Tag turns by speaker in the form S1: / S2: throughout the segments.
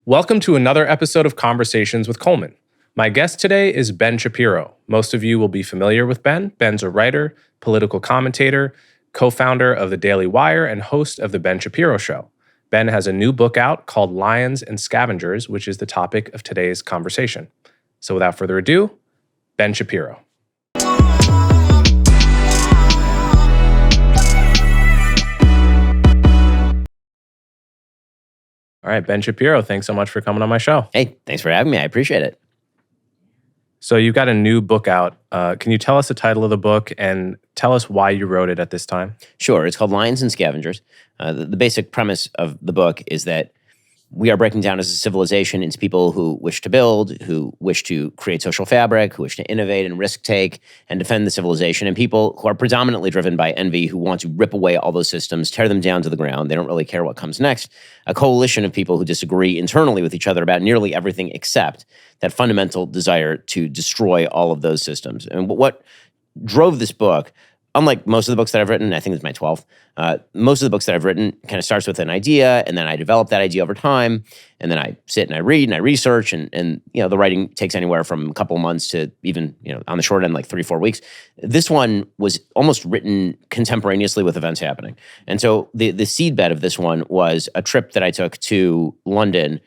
S1: Welcome to another episode of Conversations with Coleman. My guest today is Ben Shapiro. Most of you will be familiar with Ben. Ben's a writer, political commentator, co-founder of the Daily Wire, and host of The Ben Shapiro Show. Ben has a new book out called Lions and Scavengers, which is the topic of today's conversation. So without further ado, Ben Shapiro. All right, Ben Shapiro, thanks so much for coming on my show.
S2: Hey, thanks for having me. I appreciate it.
S1: So you've got a new book out. Can you tell us the title of the book and tell us why you wrote it at this time?
S2: Sure. It's called Lions and Scavengers. The basic premise of the book is that we are breaking down as a civilization into people who wish to build, who wish to create social fabric, who wish to innovate and risk take and defend the civilization, and people who are predominantly driven by envy, who want to rip away all those systems, tear them down to the ground. They don't really care what comes next. A coalition of people who disagree internally with each other about nearly everything except that fundamental desire to destroy all of those systems. And what drove this book, unlike most of the books that I've written, I think it's my 12th, most of the books that I've written kind of starts with an idea, and then I develop that idea over time, and then I sit and I read and I research, and the writing takes anywhere from a couple of months to even, on the short end, like 3-4 weeks. This one was almost written contemporaneously with events happening. And so the seedbed of this one was a trip that I took to London,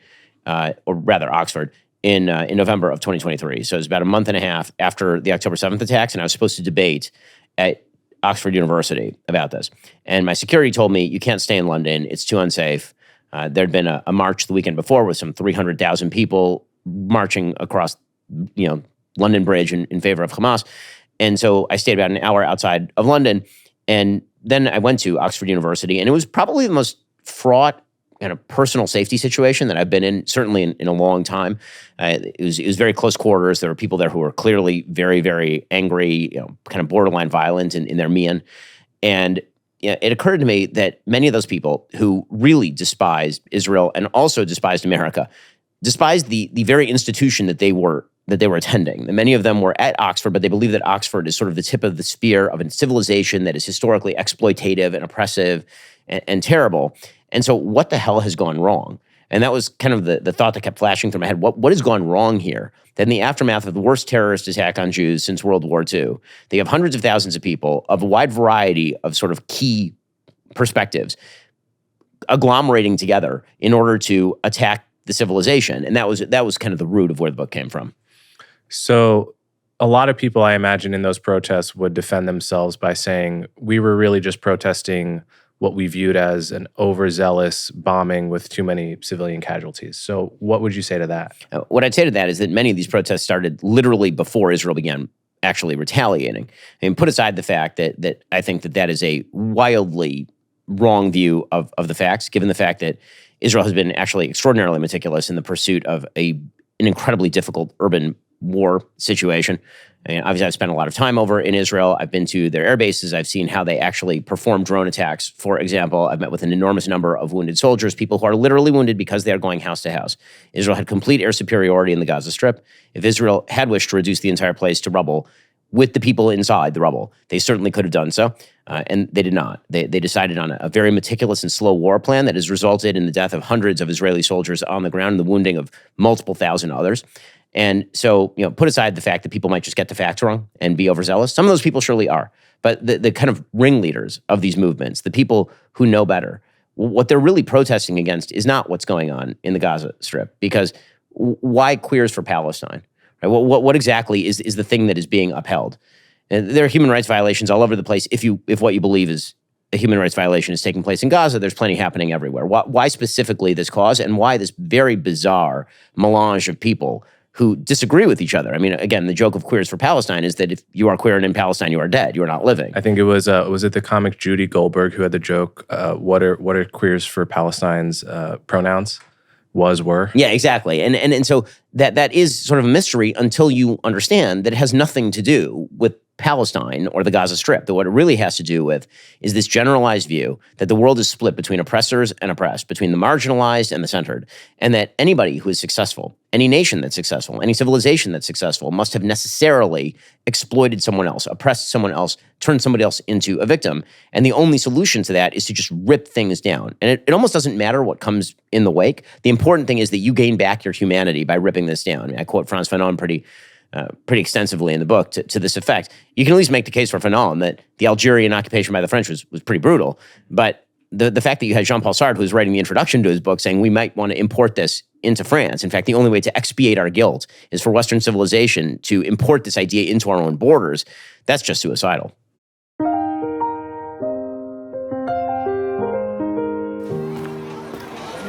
S2: or rather Oxford, in November of 2023. So it was about a month and a half after the October 7th attacks, and I was supposed to debate at Oxford University about this. And my security told me, you can't stay in London. It's too unsafe. There'd been a march the weekend before with some 300,000 people marching across, London Bridge in favor of Hamas. And so I stayed about an hour outside of London. And then I went to Oxford University, and it was probably the most fraught kind of personal safety situation that I've been in, certainly in a long time. It was very close quarters. There were people there who were clearly very, very angry, kind of borderline violent in their mien. And it occurred to me that many of those people who really despised Israel and also despised America, despised the very institution that they were attending. And many of them were at Oxford, but they believe that Oxford is sort of the tip of the spear of a civilization that is historically exploitative and oppressive and terrible. And so what the hell has gone wrong? And that was kind of the thought that kept flashing through my head. What has gone wrong here? That in the aftermath of the worst terrorist attack on Jews since World War II, they have hundreds of thousands of people of a wide variety of sort of key perspectives agglomerating together in order to attack the civilization. And that was kind of the root of where the book came from.
S1: So a lot of people, I imagine, in those protests would defend themselves by saying, we were really just protesting what we viewed as an overzealous bombing with too many civilian casualties. So what would you say to that?
S2: What I'd say to that is that many of these protests started literally before Israel began actually retaliating. I mean, put aside the fact that I think that is a wildly wrong view of the facts, given the fact that Israel has been actually extraordinarily meticulous in the pursuit of an incredibly difficult urban war situation. I mean, obviously, I've spent a lot of time over in Israel. I've been to their air bases. I've seen how they actually perform drone attacks. For example, I've met with an enormous number of wounded soldiers, people who are literally wounded because they are going house to house. Israel had complete air superiority in the Gaza Strip. If Israel had wished to reduce the entire place to rubble with the people inside the rubble, they certainly could have done so, and they did not. They decided on a very meticulous and slow war plan that has resulted in the death of hundreds of Israeli soldiers on the ground and the wounding of multiple thousand others. And so, put aside the fact that people might just get the facts wrong and be overzealous. Some of those people surely are. But the kind of ringleaders of these movements, the people who know better, what they're really protesting against is not what's going on in the Gaza Strip. Because why queers for Palestine? Right? What exactly is the thing that is being upheld? And there are human rights violations all over the place. If what you believe is a human rights violation is taking place in Gaza, there's plenty happening everywhere. Why specifically this cause, and why this very bizarre melange of people who disagree with each other? I mean, again, the joke of Queers for Palestine is that if you are queer and in Palestine, you are dead. You are not living.
S1: I think it was it the comic Judy Goldberg who had the joke, what are Queers for Palestine's pronouns? Were.
S2: Yeah, exactly. And so that is sort of a mystery until you understand that it has nothing to do with Palestine or the Gaza Strip. That what it really has to do with is this generalized view that the world is split between oppressors and oppressed, between the marginalized and the centered, and that anybody who is successful, any nation that's successful, any civilization that's successful must have necessarily exploited someone else, oppressed someone else, turned somebody else into a victim. And the only solution to that is to just rip things down. And it almost doesn't matter what comes in the wake. The important thing is that you gain back your humanity by ripping this down. I mean, I quote Frantz Fanon pretty extensively in the book to this effect. You can at least make the case for Fanon that the Algerian occupation by the French was pretty brutal. But the fact that you had Jean-Paul Sartre, who was writing the introduction to his book, saying we might want to import this into France. In fact, the only way to expiate our guilt is for Western civilization to import this idea into our own borders. That's just suicidal.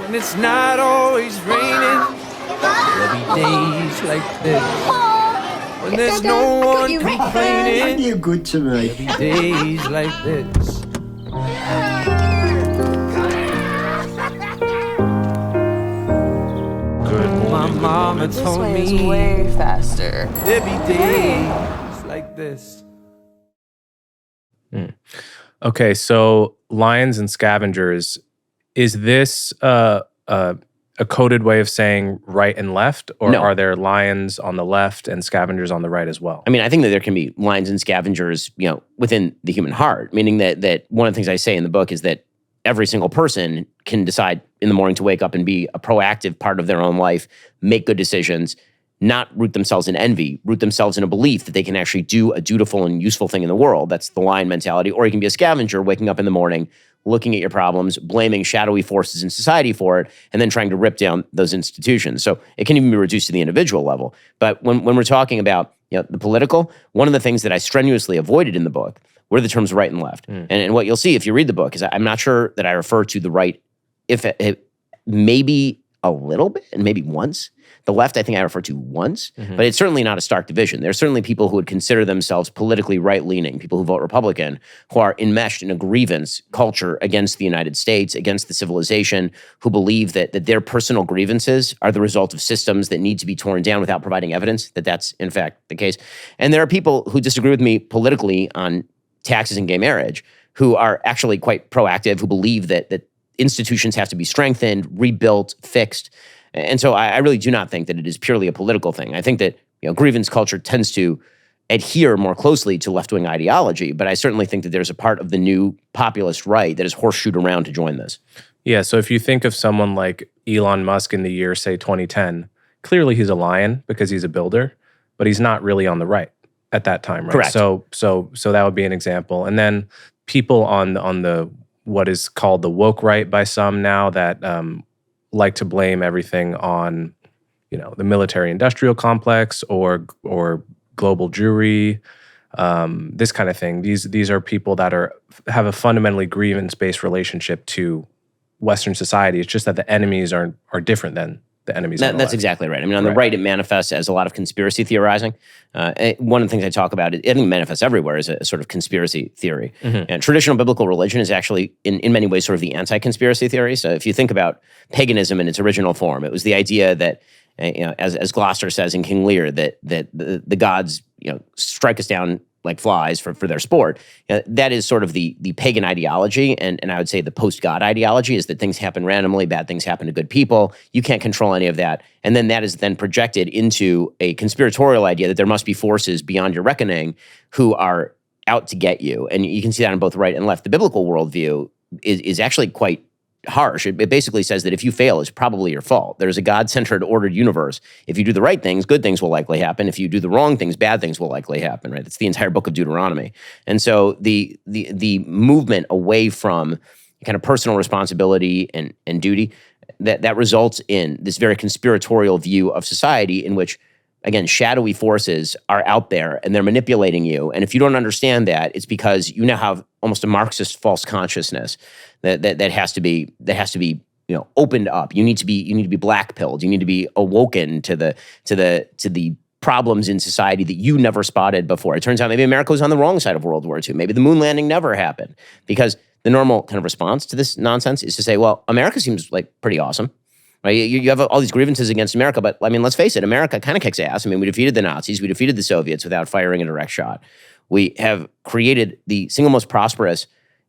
S3: When it's not always raining, there'll be days like this. When there's no one complaining,
S4: You're good to me.
S3: there'll be days like this. My mama
S5: This
S3: told
S5: way is
S3: me
S5: way faster.
S3: there'll be days like this.
S1: Okay, so lions and scavengers, is this a coded way of saying right and left, or
S2: No.
S1: are there lions on the left and scavengers on the right as well?
S2: I mean, I think that there can be lions and scavengers, within the human heart, meaning that one of the things I say in the book is that every single person can decide in the morning to wake up and be a proactive part of their own life, make good decisions, not root themselves in envy, root themselves in a belief that they can actually do a dutiful and useful thing in the world. That's the lion mentality. Or you can be a scavenger, waking up in the morning, looking at your problems, blaming shadowy forces in society for it, and then trying to rip down those institutions. So it can even be reduced to the individual level. But when we're talking about the political, one of the things that I strenuously avoided in the book were the terms right and left. And what you'll see if you read the book is I'm not sure that I refer to the right, if it maybe a little bit and maybe once. The left, I think I refer to once, but it's certainly not a stark division. There are certainly people who would consider themselves politically right-leaning, people who vote Republican, who are enmeshed in a grievance culture against the United States, against the civilization, who believe that their personal grievances are the result of systems that need to be torn down without providing evidence that that's, in fact, the case. And there are people who disagree with me politically on taxes and gay marriage, who are actually quite proactive, who believe that institutions have to be strengthened, rebuilt, fixed. And so I really do not think that it is purely a political thing. I think that grievance culture tends to adhere more closely to left-wing ideology, but I certainly think that there's a part of the new populist right that is horseshoed around to join this.
S1: Yeah, so if you think of someone like Elon Musk in the year, say, 2010, clearly he's a lion because he's a builder, but he's not really on the right at that time, right?
S2: Correct.
S1: So that would be an example. And then people on the what is called the woke right by some now that like to blame everything on, the military-industrial complex or global Jewry, this kind of thing. These are people that have a fundamentally grievance-based relationship to Western society. It's just that the enemies are different than the enemies.
S2: That's exactly right. I mean, on the right, it manifests as a lot of conspiracy theorizing. One of the things I talk about, I think it manifests everywhere, is a sort of conspiracy theory. And traditional biblical religion is actually, in many ways, sort of the anti-conspiracy theory. So if you think about paganism in its original form, it was the idea that, as Gloucester says in King Lear, that the gods, strike us down like flies for their sport. That is sort of the pagan ideology, and I would say the post-God ideology is that things happen randomly, bad things happen to good people. You can't control any of that. And then that is then projected into a conspiratorial idea that there must be forces beyond your reckoning who are out to get you. And you can see that on both right and left. The biblical worldview is actually quite harsh. It basically says that if you fail, it's probably your fault. There's a God-centered, ordered universe. If you do the right things, good things will likely happen. If you do the wrong things, bad things will likely happen, right? That's the entire book of Deuteronomy. And so the movement away from kind of personal responsibility and duty, that results in this very conspiratorial view of society in which, again, shadowy forces are out there and they're manipulating you. And if you don't understand that, it's because you now have almost a Marxist false consciousness that has to be opened up. You need to be black-pilled. You need to be awoken to the problems in society that you never spotted before. It turns out maybe America was on the wrong side of World War II. Maybe the moon landing never happened, because the normal kind of response to this nonsense is to say, well, America seems like pretty awesome. Right? You have all these grievances against America, but I mean, let's face it, America kind of kicks ass. I mean, we defeated the Nazis, we defeated the Soviets without firing a direct shot. We have created the single most prosperous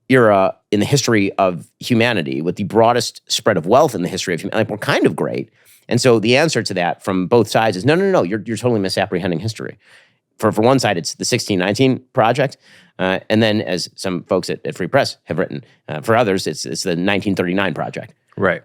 S2: era in the history of humanity with the broadest spread of wealth in the history of humanity. Like, we're kind of great. And so the answer to that from both sides is no, you're totally misapprehending history. For one side, it's the 1619 project. And then, as some folks at Free Press have written, for others, it's the 1939 project.
S1: Right.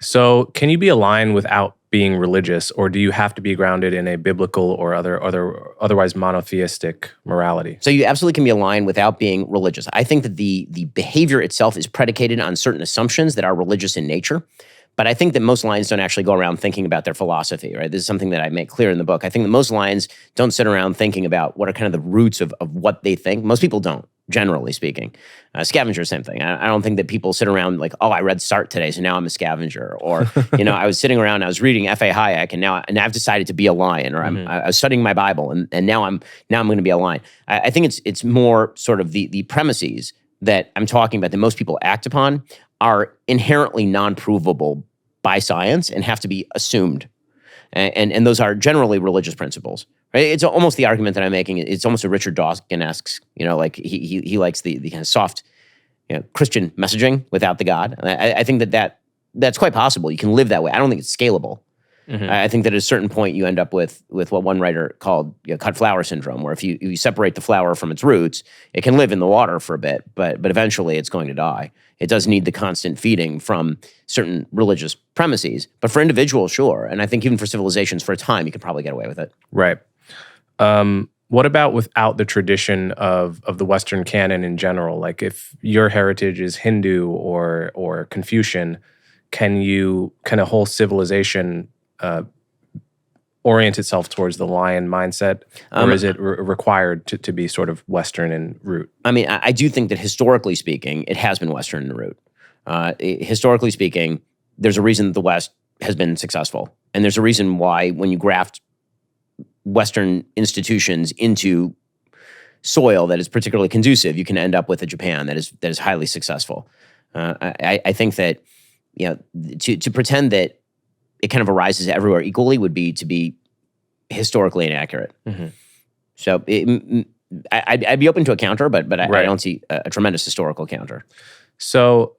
S1: So can you be aligned without being religious, or do you have to be grounded in a biblical or otherwise monotheistic morality?
S2: So you absolutely can be aligned without being religious. I think that the behavior itself is predicated on certain assumptions that are religious in nature. But I think that most lions don't actually go around thinking about their philosophy, right? This is something that I make clear in the book. I think that most lions don't sit around thinking about what are kind of the roots of what they think. Most people don't, generally speaking. Scavengers, same thing. I don't think that people sit around like, oh, I read Sartre today, so now I'm a scavenger. Or, I was sitting around, I was reading F.A. Hayek, and now I've decided to be a lion. Or I was studying my Bible, and now I'm going to be a lion. I think it's more sort of the premises that I'm talking about that most people act upon are inherently non-provable by science and have to be assumed. And those are generally religious principles. Right? It's almost the argument that I'm making. It's almost a Richard Dawkins-esque, like he likes the kind of soft Christian messaging without the God. I think that's quite possible. You can live that way. I don't think it's scalable. Mm-hmm. I think that at a certain point you end up with what one writer called cut flower syndrome, where if you separate the flower from its roots, it can live in the water for a bit, but eventually it's going to die. It does need the constant feeding from certain religious premises. But for individuals, sure. And I think even for civilizations, for a time, you could probably get away with it.
S1: Right. What about without the tradition of the Western canon in general? Like if your heritage is Hindu or Confucian, can a whole civilization orient itself towards the lion mindset, or is it required to be sort of Western in root?
S2: I mean, I do think that historically speaking, it has been Western in root. Historically speaking, there's a reason that the West has been successful, and there's a reason why when you graft Western institutions into soil that is particularly conducive, you can end up with a Japan that is highly successful. I think that to pretend that it kind of arises everywhere equally would be to be historically inaccurate. Mm-hmm. So I'd be open to a counter, but right. I don't see a tremendous historical counter.
S1: So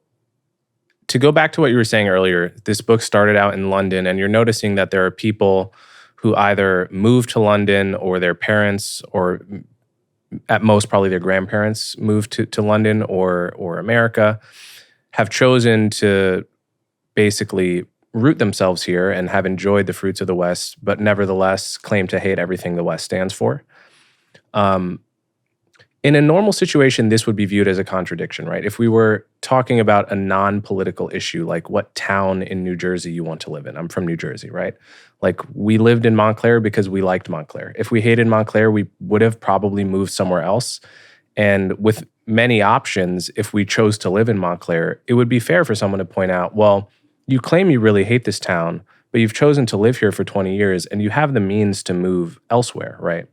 S1: to go back to what you were saying earlier, this book started out in London, and you're noticing that there are people who either moved to London or their parents, or at most probably their grandparents moved to London or America, have chosen to basically root themselves here and have enjoyed the fruits of the West, but nevertheless claim to hate everything the West stands for. In a normal situation, this would be viewed as a contradiction, right? If we were talking about a non-political issue, like what town in New Jersey you want to live in. I'm from New Jersey, right? Like we lived in Montclair because we liked Montclair. If we hated Montclair, we would have probably moved somewhere else. And with many options, if we chose to live in Montclair, it would be fair for someone to point out, well, you claim you really hate this town, but you've chosen to live here for 20 years and you have the means to move elsewhere, right?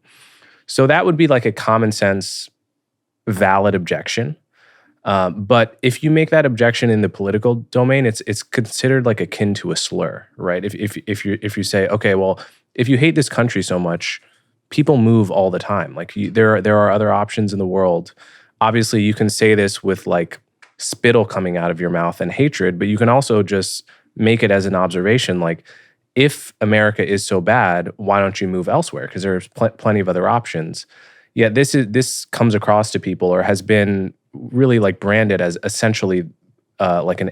S1: So that would be like a common sense, valid objection. But if you make that objection in the political domain, it's considered like akin to a slur, right? If you say, okay, well, if you hate this country so much, people move all the time. Like there are other options in the world. Obviously, you can say this with like spittle coming out of your mouth and hatred, but you can also just make it as an observation, like, if America is so bad, why don't you move elsewhere? Because there's plenty of other options. Yet this comes across to people, or has been really like branded as essentially like an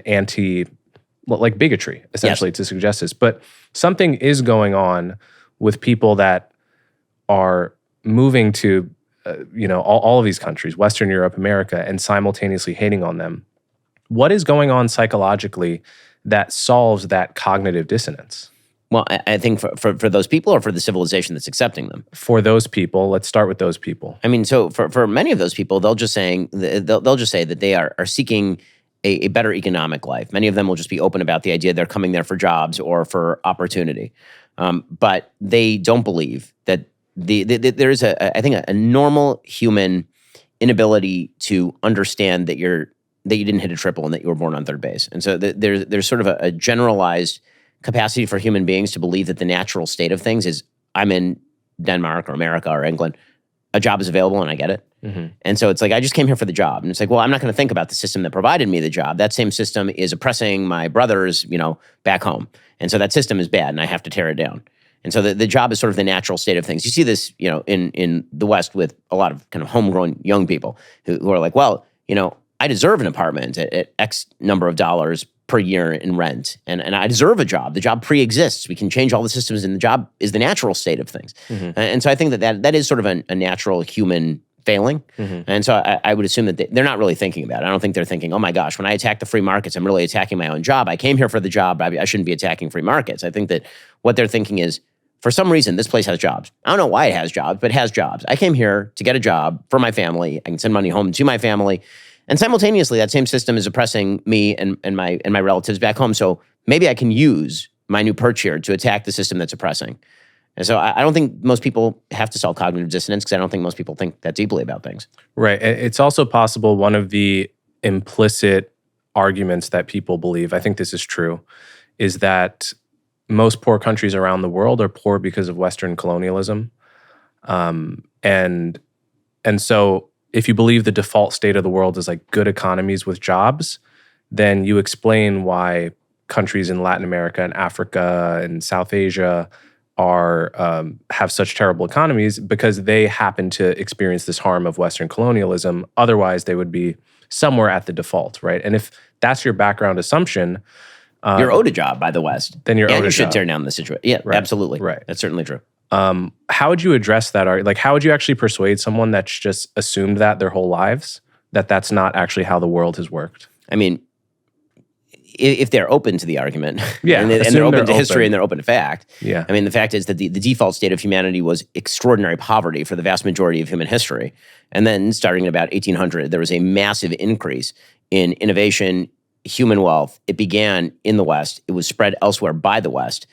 S1: like bigotry, essentially, yes, to suggest this. But something is going on with people that are moving to all of these countries, Western Europe, America, and simultaneously hating on them. What is going on psychologically that solves that cognitive dissonance?
S2: Well, I think for those people, or for the civilization that's accepting them?
S1: For those people, let's start with those people.
S2: I mean, so for many of those people, they'll just say that they are seeking a better economic life. Many of them will just be open about the idea they're coming there for jobs or for opportunity, but they don't believe that there is I think a normal human inability to understand that you didn't hit a triple and that you were born on third base, and so there's sort of a generalized capacity for human beings to believe that the natural state of things is, I'm in Denmark or America or England, a job is available and I get it. And so it's like, I just came here for the job. And it's like, well, I'm not going to think about the system that provided me the job. That same system is oppressing my brothers, back home. And so that system is bad and I have to tear it down. And so the job is sort of the natural state of things. You see this, in the West with a lot of kind of homegrown young people who are like, well, I deserve an apartment at X number of dollars per year in rent. And I deserve a job. The job pre-exists. We can change all the systems and the job is the natural state of things. And so I think that is sort of a natural human failing. And so I would assume that they're not really thinking about it. I don't think they're thinking, oh my gosh, when I attack the free markets, I'm really attacking my own job. I came here for the job. I shouldn't be attacking free markets. I think that what they're thinking is, for some reason, this place has jobs. I don't know why it has jobs, but it has jobs. I came here to get a job for my family. I can send money home to my family. And simultaneously, that same system is oppressing me and my relatives back home. So maybe I can use my new perch here to attack the system that's oppressing. And so I don't think most people have to solve cognitive dissonance because I don't think most people think that deeply about things.
S1: Right. It's also possible one of the implicit arguments that people believe, I think this is true, is that most poor countries around the world are poor because of Western colonialism. And so if you believe the default state of the world is like good economies with jobs, then you explain why countries in Latin America and Africa and South Asia have such terrible economies because they happen to experience this harm of Western colonialism. Otherwise, they would be somewhere at the default, right? And if that's your background assumption,
S2: you're owed a job by the West.
S1: Then you're owed a job.
S2: And you should tear down the situation. Yeah,
S1: right.
S2: Absolutely.
S1: Right.
S2: That's certainly true.
S1: How would you address that? Like, how would you actually persuade someone that's just assumed that their whole lives, that that's not actually how the world has worked?
S2: I mean, if they're open to the argument,
S1: yeah,
S2: and they're open to history and they're open to fact.
S1: Yeah.
S2: I mean, the fact is that the default state of humanity was extraordinary poverty for the vast majority of human history. And then starting in about 1800, there was a massive increase in innovation, human wealth. It began in the West. It was spread elsewhere by the West.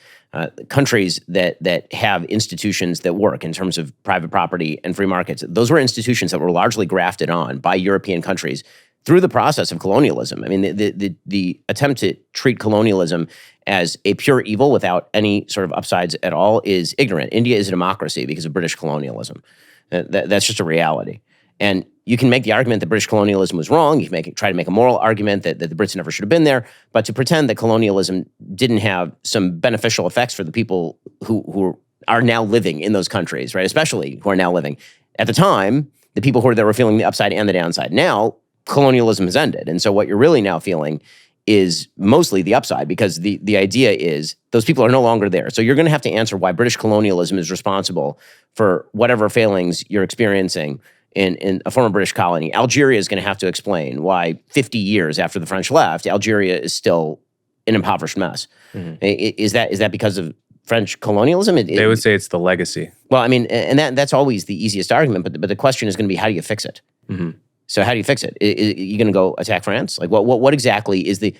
S2: Countries that have institutions that work in terms of private property and free markets, those were institutions that were largely grafted on by European countries through the process of colonialism. I mean, the attempt to treat colonialism as a pure evil without any sort of upsides at all is ignorant. India is a democracy because of British colonialism. That's just a reality. And you can make the argument that British colonialism was wrong. You can try to make a moral argument that the Brits never should have been there. But to pretend that colonialism didn't have some beneficial effects for the people who are now living in those countries, right? Especially who are now living. At the time, the people who were there were feeling the upside and the downside. Now, colonialism has ended. And so what you're really now feeling is mostly the upside because the idea is those people are no longer there. So you're going to have to answer why British colonialism is responsible for whatever failings you're experiencing in a former British colony. Algeria is going to have to explain why 50 years after the French left, Algeria is still an impoverished mess. Mm-hmm. Is that because of French colonialism?
S1: They would say it's the legacy.
S2: Well, I mean, and that's always the easiest argument, but the question is going to be, how do you fix it? Mm-hmm. So how do you fix it? Are you going to go attack France? Like, what exactly is the...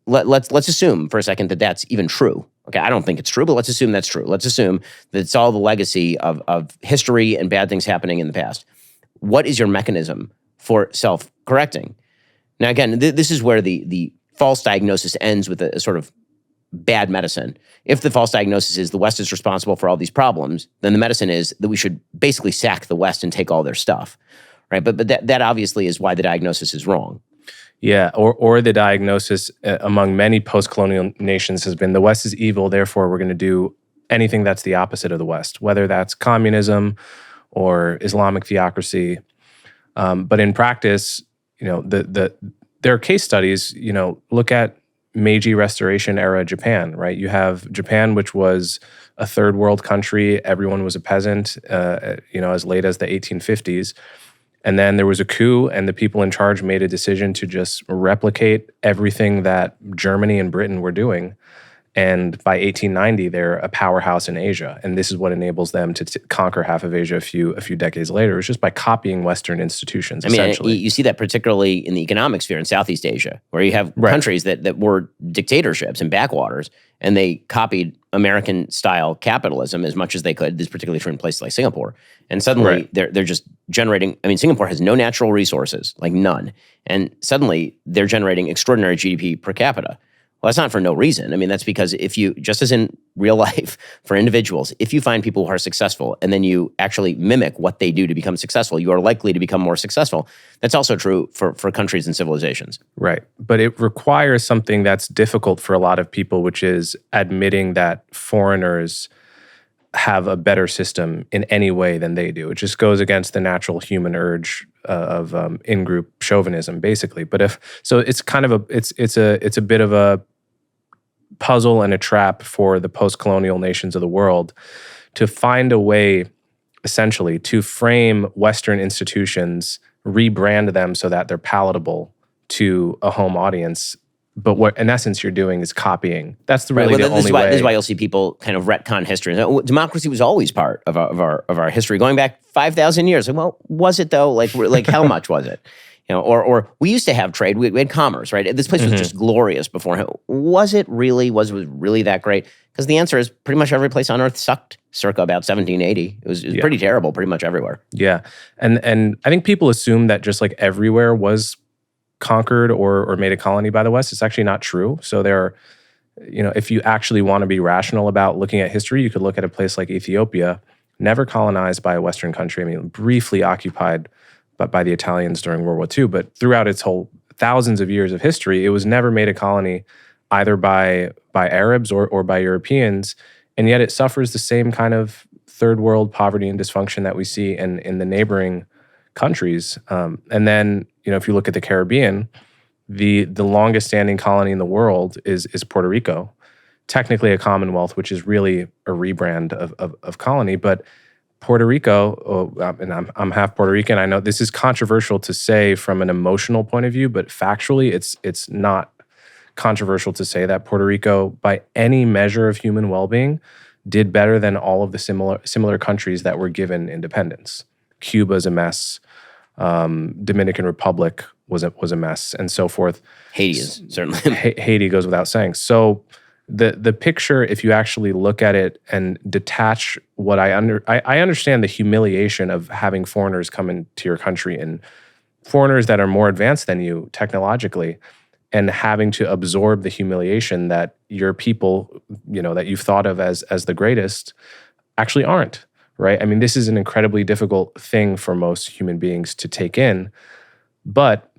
S2: Let's assume for a second that that's even true. Okay, I don't think it's true, but let's assume that's true. Let's assume that it's all the legacy of history and bad things happening in the past. What is your mechanism for self-correcting? Now, again, this is where the false diagnosis ends with a sort of bad medicine. If the false diagnosis is the West is responsible for all these problems, then the medicine is that we should basically sack the West and take all their stuff, right? But that obviously is why the diagnosis is wrong.
S1: Yeah, or the diagnosis among many post-colonial nations has been the West is evil, therefore we're going to do anything that's the opposite of the West, whether that's communism or Islamic theocracy. But in practice, there are case studies, look at Meiji Restoration era Japan, right? You have Japan, which was a third world country. Everyone was a peasant, as late as the 1850s. And then there was a coup, and the people in charge made a decision to just replicate everything that Germany and Britain were doing. And by 1890, they're a powerhouse in Asia. And this is what enables them to conquer half of Asia a few decades later. It's just by copying Western institutions, essentially.
S2: You see that particularly in the economic sphere in Southeast Asia, where you have countries that were dictatorships and backwaters, and they copied American-style capitalism as much as they could. This is particularly true in places like Singapore. And suddenly, they're just generating... I mean, Singapore has no natural resources, like none. And suddenly, they're generating extraordinary GDP per capita. Well, that's not for no reason. I mean, that's because if you, just as in real life for individuals, if you find people who are successful and then you actually mimic what they do to become successful, you are likely to become more successful. That's also true for countries and civilizations.
S1: Right. But it requires something that's difficult for a lot of people, which is admitting that foreigners have a better system in any way than they do. It just goes against the natural human urge of in-group chauvinism, basically. But it's kind of it's a bit of a puzzle and a trap for the post-colonial nations of the world to find a way, essentially, to frame Western institutions, rebrand them so that they're palatable to a home audience. But what, in essence, you're doing is copying. That's really the only way.
S2: This is why you'll see people kind of retcon history. Democracy was always part of our history, going back 5,000 years. Well, was it though? Like how much was it? Or we used to have trade. We had commerce, right? This place was just glorious beforehand. Was it really? Was it really that great? Because the answer is pretty much every place on Earth sucked circa about 1780. It was pretty terrible, pretty much everywhere.
S1: Yeah, and I think people assume that just like everywhere was conquered or made a colony by the West. It's actually not true. So there are, if you actually want to be rational about looking at history, you could look at a place like Ethiopia, never colonized by a Western country. I mean, briefly occupied by the Italians during World War II, but throughout its whole thousands of years of history, it was never made a colony either by Arabs or by Europeans, and yet it suffers the same kind of third world poverty and dysfunction that we see in the neighboring countries. And then, if you look at the Caribbean, the longest standing colony in the world is Puerto Rico, technically a commonwealth, which is really a rebrand of colony. But Puerto Rico, and I'm half Puerto Rican. I know this is controversial to say from an emotional point of view, but factually, it's not controversial to say that Puerto Rico, by any measure of human well-being, did better than all of the similar countries that were given independence. Cuba's a mess. Dominican Republic was a mess, and so forth.
S2: Haiti is certainly.
S1: Haiti goes without saying. So the picture, if you actually look at it and detach what I understand the humiliation of having foreigners come into your country, and foreigners that are more advanced than you technologically, and having to absorb the humiliation that your people, that you've thought of as the greatest, actually aren't. Right? I mean, this is an incredibly difficult thing for most human beings to take in. But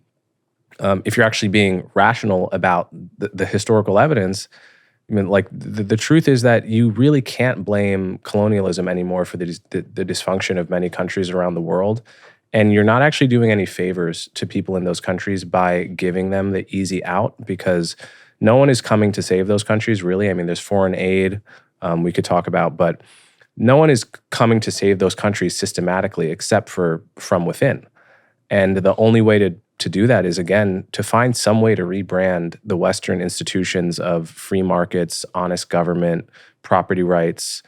S1: if you're actually being rational about the historical evidence, I mean, like the truth is that you really can't blame colonialism anymore for the dysfunction of many countries around the world. And you're not actually doing any favors to people in those countries by giving them the easy out, because no one is coming to save those countries, really. I mean, there's foreign aid we could talk about, but no one is coming to save those countries systematically except from within. And the only way to do that is, again, to find some way to rebrand the Western institutions of free markets, honest government, property rights,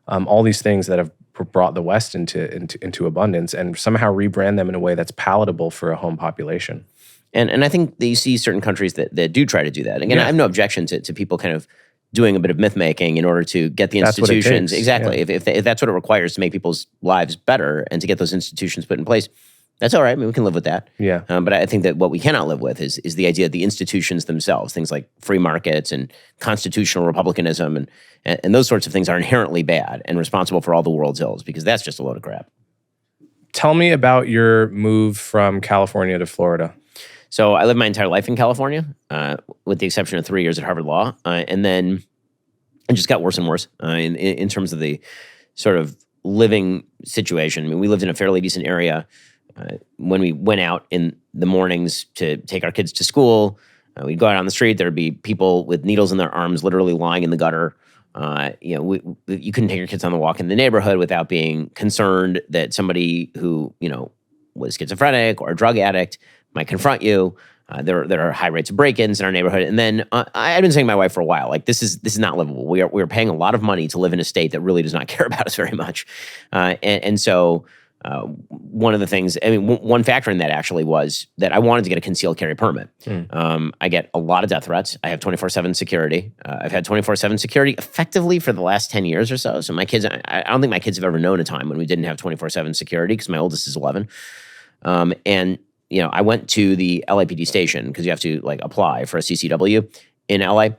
S1: all these things that have brought the West into abundance, and somehow rebrand them in a way that's palatable for a home population.
S2: And I think that you see certain countries that do try to do that. Again, I have no objection to people kind of doing a bit of myth-making in order to get the institutions. Exactly. Yeah. If that's what it requires to make people's lives better and to get those institutions put in place, that's all right. I mean, we can live with that.
S1: Yeah.
S2: But I think that what we cannot live with is the idea that the institutions themselves, things like free markets and constitutional republicanism and those sorts of things, are inherently bad and responsible for all the world's ills, because that's just a load of crap.
S1: Tell me about your move from California to Florida.
S2: So I lived my entire life in California, with the exception of 3 years at Harvard Law. And then it just got worse and worse in terms of the sort of living situation. I mean, we lived in a fairly decent area. When we went out in the mornings to take our kids to school, we'd go out on the street. There'd be people with needles in their arms literally lying in the gutter. You couldn't take your kids on the walk in the neighborhood without being concerned that somebody who, was schizophrenic or a drug addict might confront you. There are high rates of break-ins in our neighborhood. And then I've been saying to my wife for a while, like, this is not livable. We are paying a lot of money to live in a state that really does not care about us very much. And so one of the things, I mean, one factor in that actually was that I wanted to get a concealed carry permit. I get a lot of death threats. I have 24/7 security. I've had 24/7 security effectively for the last 10 years or so. So my kids, I don't think my kids have ever known a time when we didn't have 24/7 security, because my oldest is 11. And I went to the LAPD station because you have to apply for a CCW in LA.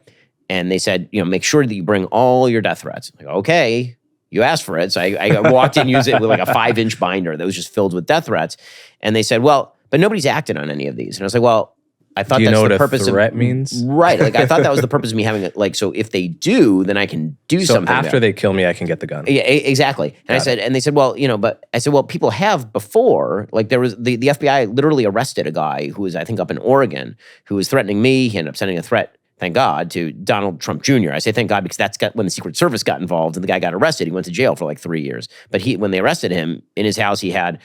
S2: And they said, make sure that you bring all your death threats. I'm like, okay, you asked for it. So I walked in, used it with like a 5-inch binder that was just filled with death threats. And they said, well, but nobody's acted on any of these. And I was like, well, I thought that's the purpose
S1: of threat means?
S2: Right. Like I thought that was the purpose of me having it. Like, so if they do, then I can do something.
S1: So after they kill me, I can get the gun.
S2: Yeah, exactly. And they said, well, but I said, well, people have before. Like there was the FBI literally arrested a guy who was, I think, up in Oregon, who was threatening me. He ended up sending a threat, thank God, to Donald Trump Jr. I say thank God because that's when the Secret Service got involved and the guy got arrested. He went to jail for like 3 years. But when they arrested him, in his house, he had,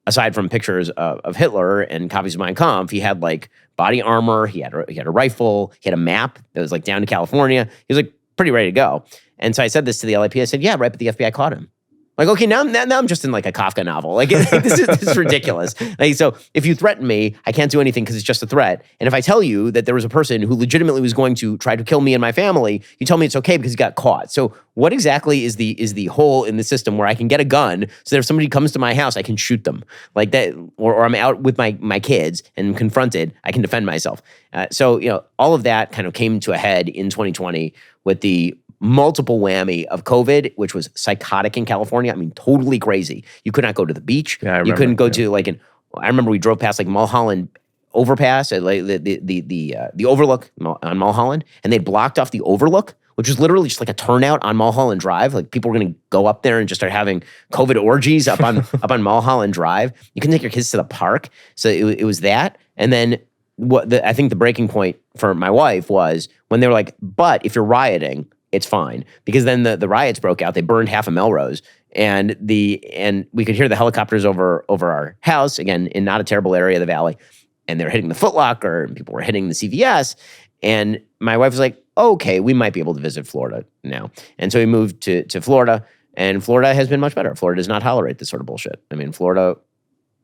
S2: aside from pictures of Hitler and copies of Mein Kampf, he had like body armor, he had a rifle, he had a map that was like down to California. He was like pretty ready to go. And so I said this to the LAP. I said, yeah, right, but the FBI caught him. Like, okay, now I'm just in like a Kafka novel. Like, this is ridiculous. Like, so if you threaten me, I can't do anything because it's just a threat. And if I tell you that there was a person who legitimately was going to try to kill me and my family, you tell me it's okay because he got caught. So what exactly is the hole in the system where I can get a gun so that if somebody comes to my house, I can shoot them like that, or I'm out with my kids and confronted, I can defend myself. So all of that kind of came to a head in 2020 with the multiple whammy of COVID, which was psychotic in California. I mean, totally crazy. You could not go to the beach.
S1: Yeah, I remember,
S2: you couldn't go to I remember we drove past like Mulholland overpass, like the overlook on Mulholland, and they blocked off the overlook, which was literally just like a turnout on Mulholland Drive. Like people were going to go up there and just start having COVID orgies up on Mulholland Drive. You can take your kids to the park. So it was that. And then I think the breaking point for my wife was when they were like, but if you're rioting, it's fine. Because then the riots broke out. They burned half of Melrose. And we could hear the helicopters over our house, again, in not a terrible area of the valley. And they were hitting the Foot Locker, and people were hitting the CVS. And my wife was like, okay, we might be able to visit Florida now. And so we moved to Florida, and Florida has been much better. Florida does not tolerate this sort of bullshit. I mean, Florida,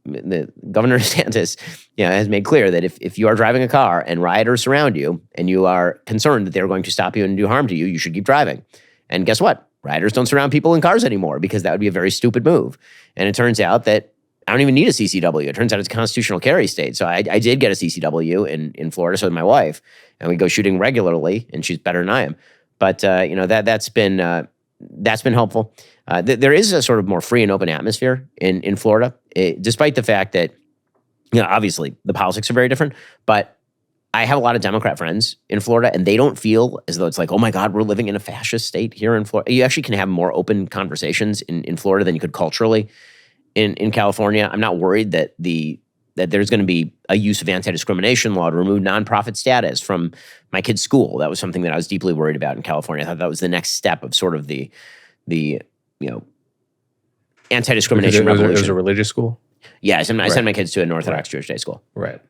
S2: the Governor DeSantis has made clear that if you are driving a car and rioters surround you and you are concerned that they're going to stop you and do harm to you, you should keep driving. And guess what? Rioters don't surround people in cars anymore because that would be a very stupid move. And it turns out that I don't even need a CCW. It turns out it's a constitutional carry state. So I did get a CCW in Florida, so did my wife. And we go shooting regularly, and she's better than I am. But that's been helpful. There is a sort of more free and open atmosphere in Florida, despite the fact that obviously the politics are very different. But I have a lot of Democrat friends in Florida, and they don't feel as though it's like, oh my God, we're living in a fascist state here in Florida. You actually can have more open conversations in Florida than you could culturally in California. I'm not worried that there's going to be a use of anti-discrimination law to remove nonprofit status from my kid's school. That was something that I was deeply worried about in California. I thought that was the next step of sort of the anti-discrimination revolution.
S1: It was a religious school?
S2: Yeah, I sent my kids to an Orthodox Jewish day school.
S1: Right.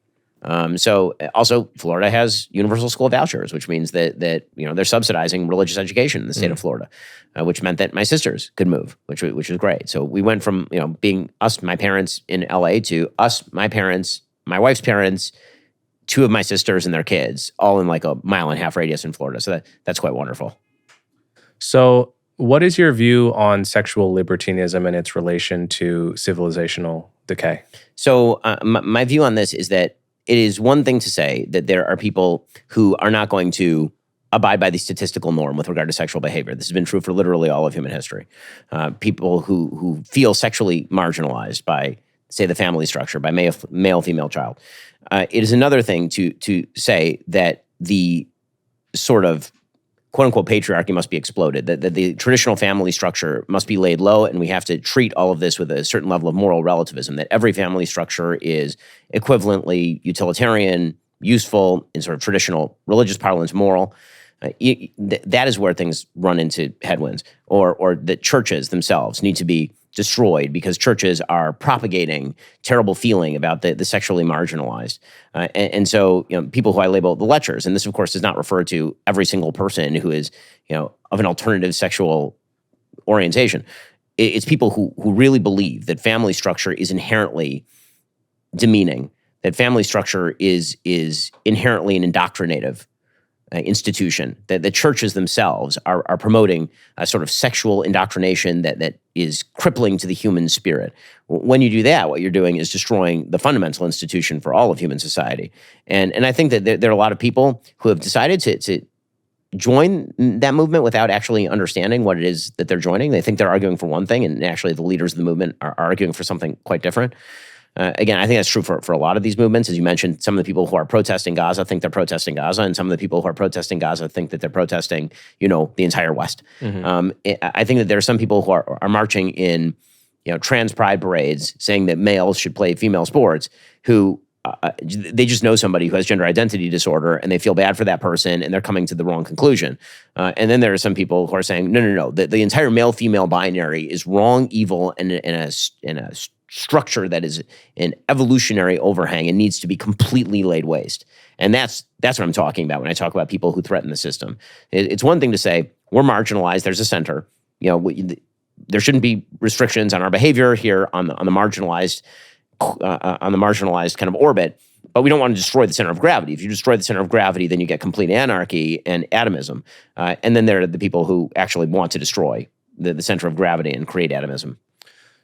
S2: So also Florida has universal school vouchers, which means that they're subsidizing religious education in the state of Florida, which meant that my sisters could move, which was great. So we went from being us, my parents in LA, to us, my parents, my wife's parents, two of my sisters and their kids, all in like a 1.5 mile radius in Florida. So that's quite wonderful.
S1: So what is your view on sexual libertinism and its relation to civilizational decay? So
S2: my view on this is that it is one thing to say that there are people who are not going to abide by the statistical norm with regard to sexual behavior. This has been true for literally all of human history. People who feel sexually marginalized by, say, the family structure, by male-female child. It is another thing to say that the sort of quote-unquote patriarchy must be exploded, that the traditional family structure must be laid low, and we have to treat all of this with a certain level of moral relativism, that every family structure is equivalently utilitarian, useful, in sort of traditional religious parlance, moral. That is where things run into headwinds, or that churches themselves need to be destroyed because churches are propagating terrible feeling about the sexually marginalized. And so, people who I label the lechers, and this, of course, does not refer to every single person who is, of an alternative sexual orientation. It's people who really believe that family structure is inherently demeaning, that family structure is inherently an indoctrinative institution, that the churches themselves are promoting a sort of sexual indoctrination that is crippling to the human spirit. When you do that, what you're doing is destroying the fundamental institution for all of human society. And I think that there are a lot of people who have decided to join that movement without actually understanding what it is that they're joining. They think they're arguing for one thing, and actually the leaders of the movement are arguing for something quite different. Again, I think that's true for a lot of these movements. As you mentioned, some of the people who are protesting Gaza think they're protesting Gaza, and some of the people who are protesting Gaza think that they're protesting, the entire West. I think that there are some people who are marching in, trans pride parades, saying that males should play female sports, who they just know somebody who has gender identity disorder, and they feel bad for that person, and they're coming to the wrong conclusion. And then there are some people who are saying, no, the entire male-female binary is wrong, evil, and in a structure that is an evolutionary overhang and needs to be completely laid waste. And that's what I'm talking about when I talk about people who threaten the system. It's one thing to say, we're marginalized, there's a center. There shouldn't be restrictions on our behavior here on the marginalized kind of orbit, but we don't want to destroy the center of gravity. If you destroy the center of gravity, then you get complete anarchy and atomism. And then there are the people who actually want to destroy the center of gravity and create atomism.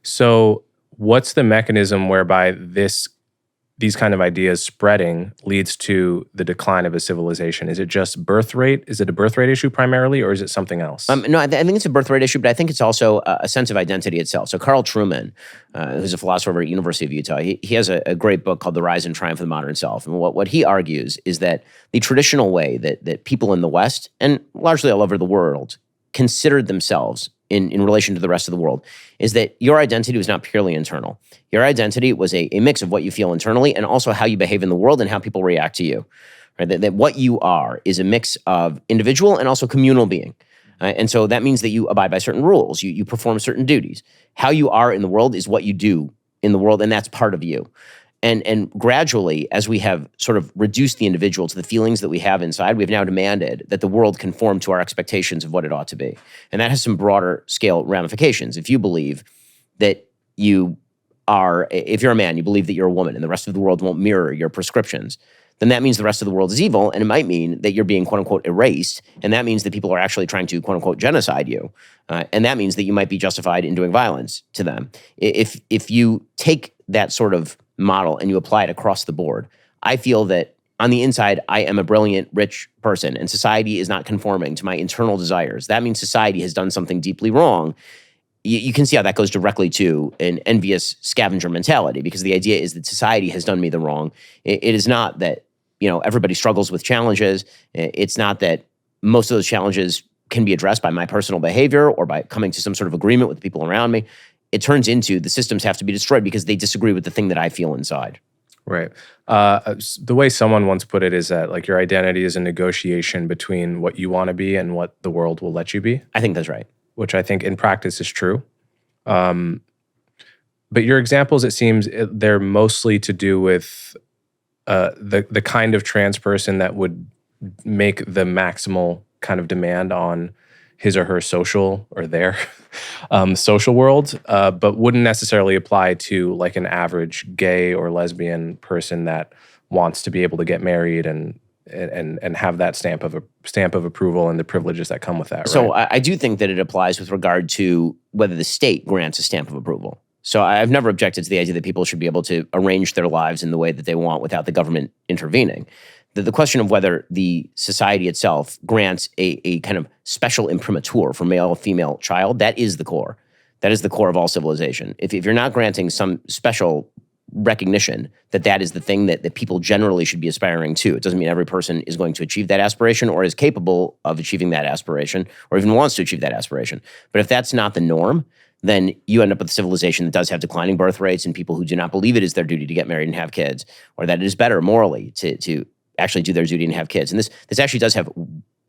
S1: So what's the mechanism whereby these kind of ideas spreading leads to the decline of a civilization? Is it just birth rate? Is it a birth rate issue primarily, or is it something else?
S2: No, I think it's a birth rate issue, but I think it's also a sense of identity itself. So Carl Trueman, who's a philosopher at University of Utah, he has a great book called The Rise and Triumph of the Modern Self. And what he argues is that the traditional way that people in the West, and largely all over the world, considered themselves in relation to the rest of the world, is that your identity was not purely internal. Your identity was a mix of what you feel internally and also how you behave in the world and how people react to you. Right? That what you are is a mix of individual and also communal being. And so that means that you abide by certain rules. You perform certain duties. How you are in the world is what you do in the world, and that's part of you. And gradually, as we have sort of reduced the individual to the feelings that we have inside, we've now demanded that the world conform to our expectations of what it ought to be. And that has some broader scale ramifications. If you believe that if you're a man, you believe that you're a woman and the rest of the world won't mirror your prescriptions, then that means the rest of the world is evil, and it might mean that you're being, quote unquote, erased, and that means that people are actually trying to, quote unquote, genocide you. And that means that you might be justified in doing violence to them. If you take that sort of model and you apply it across the board, I feel that on the inside, I am a brilliant, rich person, and society is not conforming to my internal desires. That means society has done something deeply wrong. You can see how that goes directly to an envious scavenger mentality, because the idea is that society has done me the wrong. It is not that everybody struggles with challenges. It's not that most of those challenges can be addressed by my personal behavior or by coming to some sort of agreement with the people around me. It turns into the systems have to be destroyed because they disagree with the thing that I feel inside.
S1: Right. The way someone once put it is that like your identity is a negotiation between what you want to be and what the world will let you be.
S2: I think that's right.
S1: Which I think in practice is true. But your examples, it seems they're mostly to do with the kind of trans person that would make the maximal kind of demand on his or her social or their social world, but wouldn't necessarily apply to like an average gay or lesbian person that wants to be able to get married and have that stamp of approval and the privileges that come with that. Right?
S2: So I do think that it applies with regard to whether the state grants a stamp of approval. So I've never objected to the idea that people should be able to arrange their lives in the way that they want without the government intervening. The question of whether the society itself grants a kind of special imprimatur for male or female child, that is the core. That is the core of all civilization. If you're not granting some special recognition that is the thing that people generally should be aspiring to, it doesn't mean every person is going to achieve that aspiration or is capable of achieving that aspiration or even wants to achieve that aspiration. But if that's not the norm, then you end up with a civilization that does have declining birth rates and people who do not believe it is their duty to get married and have kids, or that it is better morally to actually do their duty and have kids. And this actually does have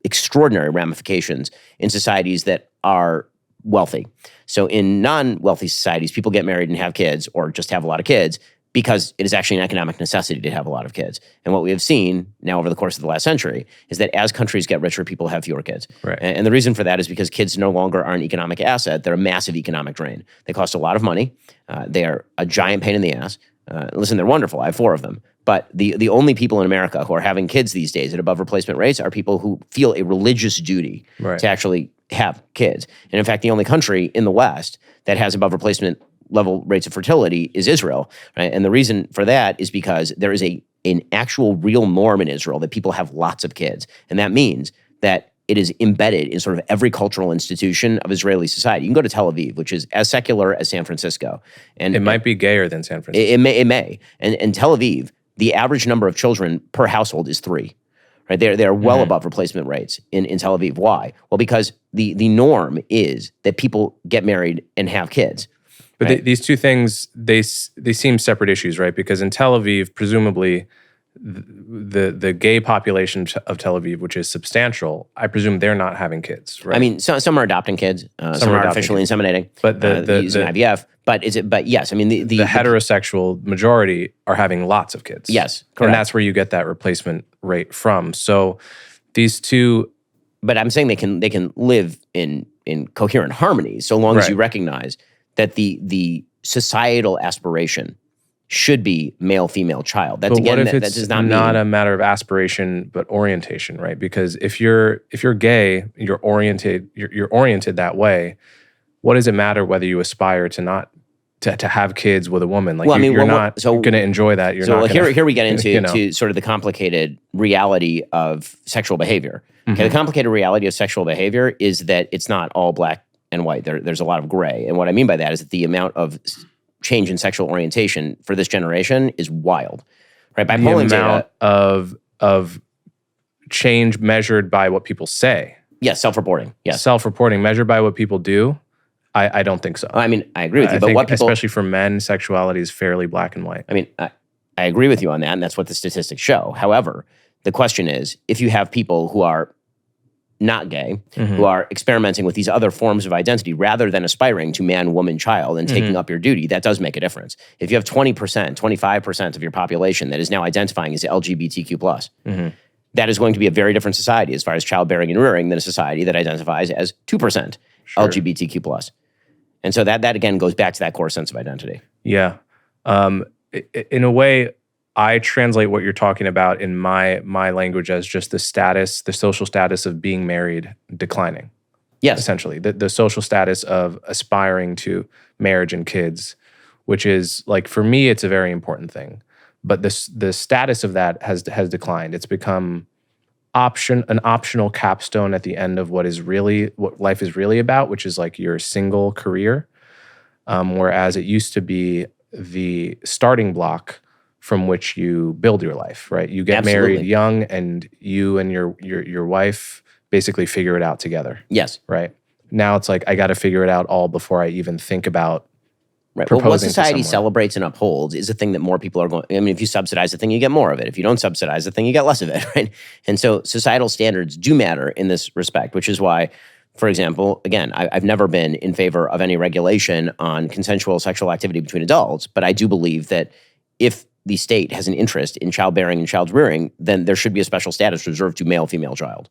S2: extraordinary ramifications in societies that are wealthy. So in non-wealthy societies, people get married and have kids or just have a lot of kids because it is actually an economic necessity to have a lot of kids. And what we have seen now over the course of the last century is that as countries get richer, people have fewer kids.
S1: Right.
S2: And the reason for that is because kids no longer are an economic asset. They're a massive economic drain. They cost a lot of money. They are a giant pain in the ass. Listen, they're wonderful. I have 4 of them. But the only people in America who are having kids these days at above replacement rates are people who feel a religious duty to actually have kids. And in fact, the only country in the West that has above replacement level rates of fertility is Israel. Right? And the reason for that is because there is an actual real norm in Israel that people have lots of kids. And that means that it is embedded in sort of every cultural institution of Israeli society. You can go to Tel Aviv, which is as secular as San Francisco. And
S1: it might be gayer than San Francisco.
S2: It may. And Tel Aviv, the average number of children per household is 3. Right? They're well above replacement rates in Tel Aviv. Why? Well, because the norm is that people get married and have kids.
S1: But
S2: right?
S1: these two things, they seem separate issues, right? Because in Tel Aviv, presumably, the gay population of Tel Aviv, which is substantial, I presume they're not having kids, right?
S2: I mean, some are adopting kids, some are artificially inseminating,
S1: but
S2: using IVF. But yes, I mean the
S1: heterosexual majority are having lots of kids.
S2: Yes, correct.
S1: And that's where you get that replacement rate from. So these two,
S2: but I'm saying they can live in coherent harmony so long as you recognize that the societal aspiration should be male-female child. That's
S1: but
S2: again,
S1: what if
S2: that
S1: it's
S2: does not
S1: not
S2: mean
S1: a matter of aspiration but orientation, right? Because if you're gay, you're oriented that way. What does it matter whether you aspire to not to have kids with a woman? Like, you're not going to enjoy that. You're not.
S2: Here we get into to sort of the complicated reality of sexual behavior. Okay, the complicated reality of sexual behavior is that it's not all black and white. There's a lot of gray, and what I mean by that is that the amount of change in sexual orientation for this generation is wild. Right, by polling
S1: amount
S2: data
S1: of change measured by what people say.
S2: Yes, self-reporting. Yes,
S1: self-reporting measured by what people do. I don't think so.
S2: I mean, I agree with you, but
S1: think
S2: what people,
S1: especially for men, sexuality is fairly black and white.
S2: I mean, I agree with you on that, and that's what the statistics show. However, the question is, if you have people who are not gay, who are experimenting with these other forms of identity rather than aspiring to man, woman, child and taking up your duty, that does make a difference. If you have 20%, 25% of your population that is now identifying as LGBTQ+, that is going to be a very different society as far as childbearing and rearing than a society that identifies as 2% LGBTQ+. And so that again goes back to that core sense of identity.
S1: Yeah. In a way, I translate what you're talking about in my language as just the social status of being married declining.
S2: Yes.
S1: Essentially. The social status of aspiring to marriage and kids, which is, like, for me, it's a very important thing. But the status of that has declined. It's become an optional capstone at the end of what life is really about, which is like your single career. Whereas it used to be the starting block from which you build your life, right? You get married young, and you and your wife basically figure it out together.
S2: Yes.
S1: Right? Now it's like, I got to figure it out all before I even think about
S2: proposing. Well, what society celebrates and upholds is a thing that more people are going. I mean, if you subsidize the thing, you get more of it. If you don't subsidize the thing, you get less of it, right? And so societal standards do matter in this respect, which is why, for example, again, I've never been in favor of any regulation on consensual sexual activity between adults, but I do believe that if the state has an interest in childbearing and child rearing, then there should be a special status reserved to male-female child.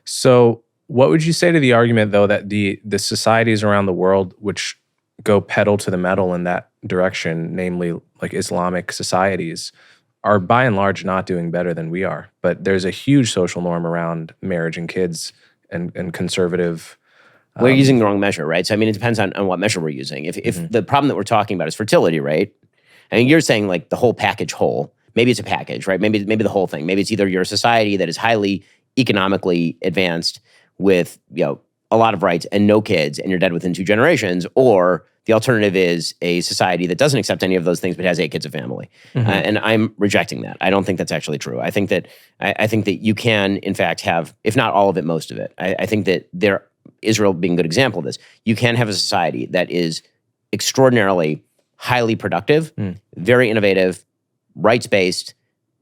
S1: So what would you say to the argument, though, that the societies around the world which go pedal to the metal in that direction, namely like Islamic societies, are by and large not doing better than we are? But there's a huge social norm around marriage and kids and conservative.
S2: We're using the wrong measure, right? So, I mean, it depends on what measure we're using. If the problem that we're talking about is fertility rate, I mean, you're saying like the whole package whole. Maybe it's a package, right? Maybe the whole thing. Maybe it's either you're a society that is highly economically advanced with, a lot of rights and no kids, and you're dead within 2 generations, or the alternative is a society that doesn't accept any of those things but has 8 kids a family. And I'm rejecting that. I don't think that's actually true. I think that you can, in fact, have, if not all of it, most of it. I think that Israel being a good example of this, you can have a society that is extraordinarily highly productive, very innovative, rights-based,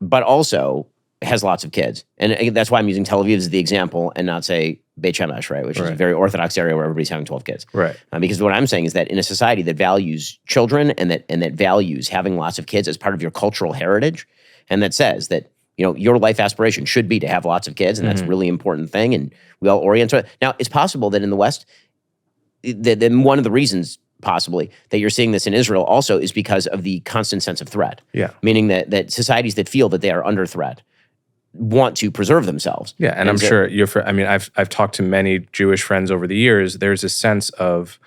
S2: but also has lots of kids. And that's why I'm using Tel Aviv as the example and not, say, Beit Shemesh, right, which is a very orthodox area where everybody's having 12 kids.
S1: Right.
S2: Because what I'm saying is that in a society that values children and that values having lots of kids as part of your cultural heritage, and that says that, your life aspiration should be to have lots of kids, and that's a really important thing, and we all orient to it. Now, it's possible that in the West, then one of the reasons possibly that you're seeing this in Israel also is because of the constant sense of threat.
S1: Yeah.
S2: Meaning that societies that feel that they are under threat want to preserve themselves.
S1: Yeah, and I'm sure I've talked to many Jewish friends over the years. There's a sense of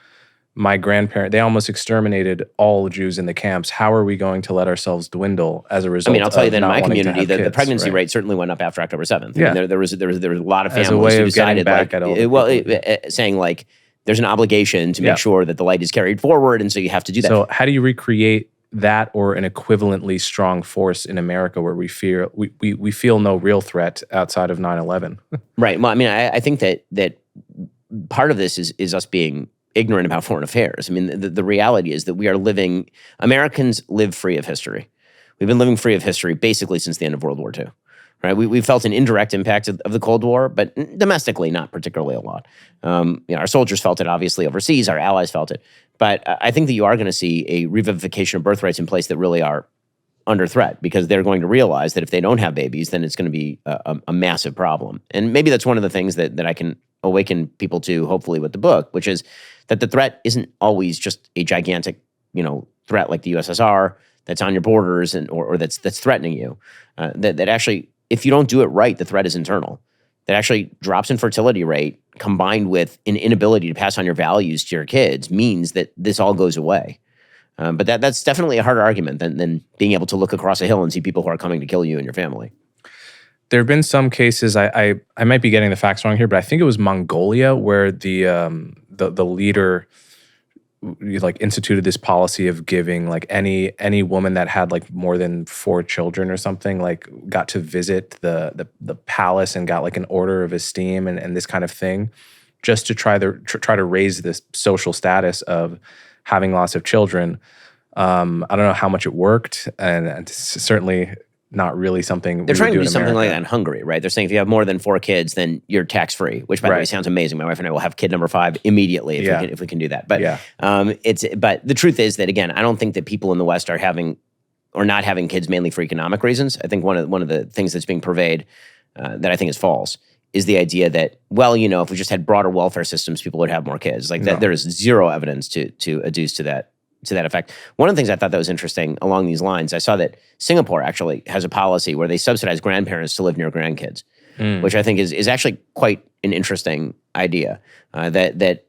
S1: my grandparent, they almost exterminated all Jews in the camps. How are we going to let ourselves dwindle as a result?
S2: I mean, I'll tell you that in
S1: not
S2: my
S1: wanting to
S2: community,
S1: have
S2: the
S1: kids,
S2: pregnancy
S1: right?
S2: rate certainly went up after October 7th. I
S1: Yeah.
S2: mean, there was a lot of
S1: As a
S2: families
S1: way
S2: who
S1: of getting
S2: decided,
S1: back at older people.
S2: saying like, there's an obligation to
S1: Yeah.
S2: make sure that the light is carried forward, and so you have to do that.
S1: So how do you recreate that or an equivalently strong force in America where we feel no real threat outside of 9/11?
S2: Right. Well, I mean, I think that part of this is us being ignorant about foreign affairs. I mean, the reality is that Americans live free of history. We've been living free of history basically since the end of World War II. Right? We felt an indirect impact of the Cold War, but domestically, not particularly a lot. Our soldiers felt it, obviously, overseas. Our allies felt it. But I think that you are going to see a revivification of birthrights in place that really are under threat, because they're going to realize that if they don't have babies, then it's going to be a massive problem. And maybe that's one of the things that I can awaken people to, hopefully, with the book, which is that the threat isn't always just a gigantic, threat like the USSR that's on your borders or that's threatening you. That actually, if you don't do it right, the threat is internal. That actually drops in fertility rate combined with an inability to pass on your values to your kids means that this all goes away. But that's definitely a harder argument than being able to look across a hill and see people who are coming to kill you and your family.
S1: There have been some cases, I might be getting the facts wrong here, but I think it was Mongolia where the leader instituted this policy of giving any woman that had more than 4 children or something got to visit the palace and got an order of esteem and this kind of thing, just to try to raise this social status of having lots of children. I don't know how much it worked, and it's certainly not really something
S2: they're trying to do
S1: in
S2: something like
S1: America.
S2: that in Hungary, right? They're saying if you have more than 4 kids, then you're tax free, which by the way sounds amazing. My wife and I will have kid number 5 immediately if we can do that. But but the truth is that, again, I don't think that people in the West are having or not having kids mainly for economic reasons. I think one of the things that's being purveyed that I think is false is the idea that, if we just had broader welfare systems, people would have more kids. That there is zero evidence to adduce to that effect. One of the things I thought that was interesting along these lines, I saw that Singapore actually has a policy where they subsidize grandparents to live near grandkids, which I think is actually quite an interesting idea. That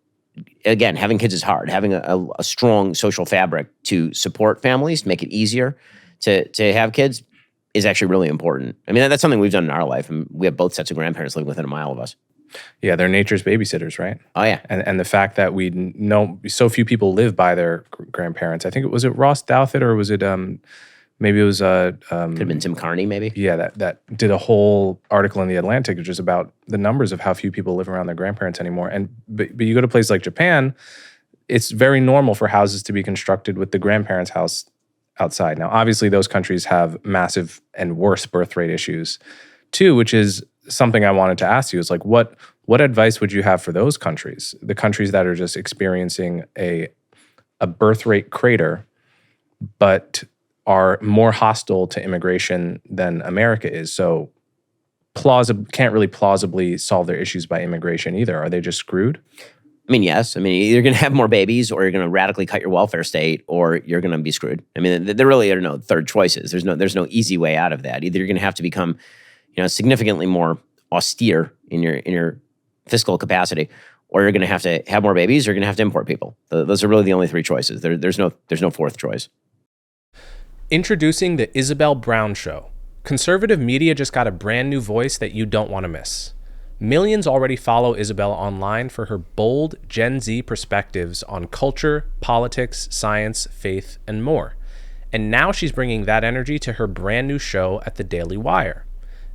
S2: again, having kids is hard. Having a strong social fabric to support families, to make it easier to have kids, is actually really important. I mean, that's something we've done in our life, and we have both sets of grandparents living within a mile of us.
S1: Yeah, they're nature's babysitters, right?
S2: Oh, yeah.
S1: And the fact that we know so few people live by their grandparents. I think was it Ross Douthat, or was it maybe it was
S2: could have been Tim Carney, maybe.
S1: Yeah, that did a whole article in the Atlantic, which is about the numbers of how few people live around their grandparents anymore. But you go to places like Japan, it's very normal for houses to be constructed with the grandparents' house outside. Now, obviously, those countries have massive and worse birth rate issues too, which is something I wanted to ask you is what advice would you have for those countries, the countries that are just experiencing a birth rate crater, but are more hostile to immigration than America is? So can't really plausibly solve their issues by immigration either. Are they just screwed?
S2: I mean, yes. I mean, you're going to have more babies, or you're going to radically cut your welfare state, or you're going to be screwed. I mean, there really are no third choices. There's no easy way out of that. Either you're going to have to become significantly more austere in your fiscal capacity, or you're going to have more babies, or you're going to have to import people. Those are really the only 3 choices. There's no fourth choice.
S1: Introducing the Isabel Brown Show. Conservative media just got a brand new voice that you don't want to miss. Millions already follow Isabel online for her bold Gen Z perspectives on culture, politics, science, faith, and more. And now she's bringing that energy to her brand new show at the Daily Wire.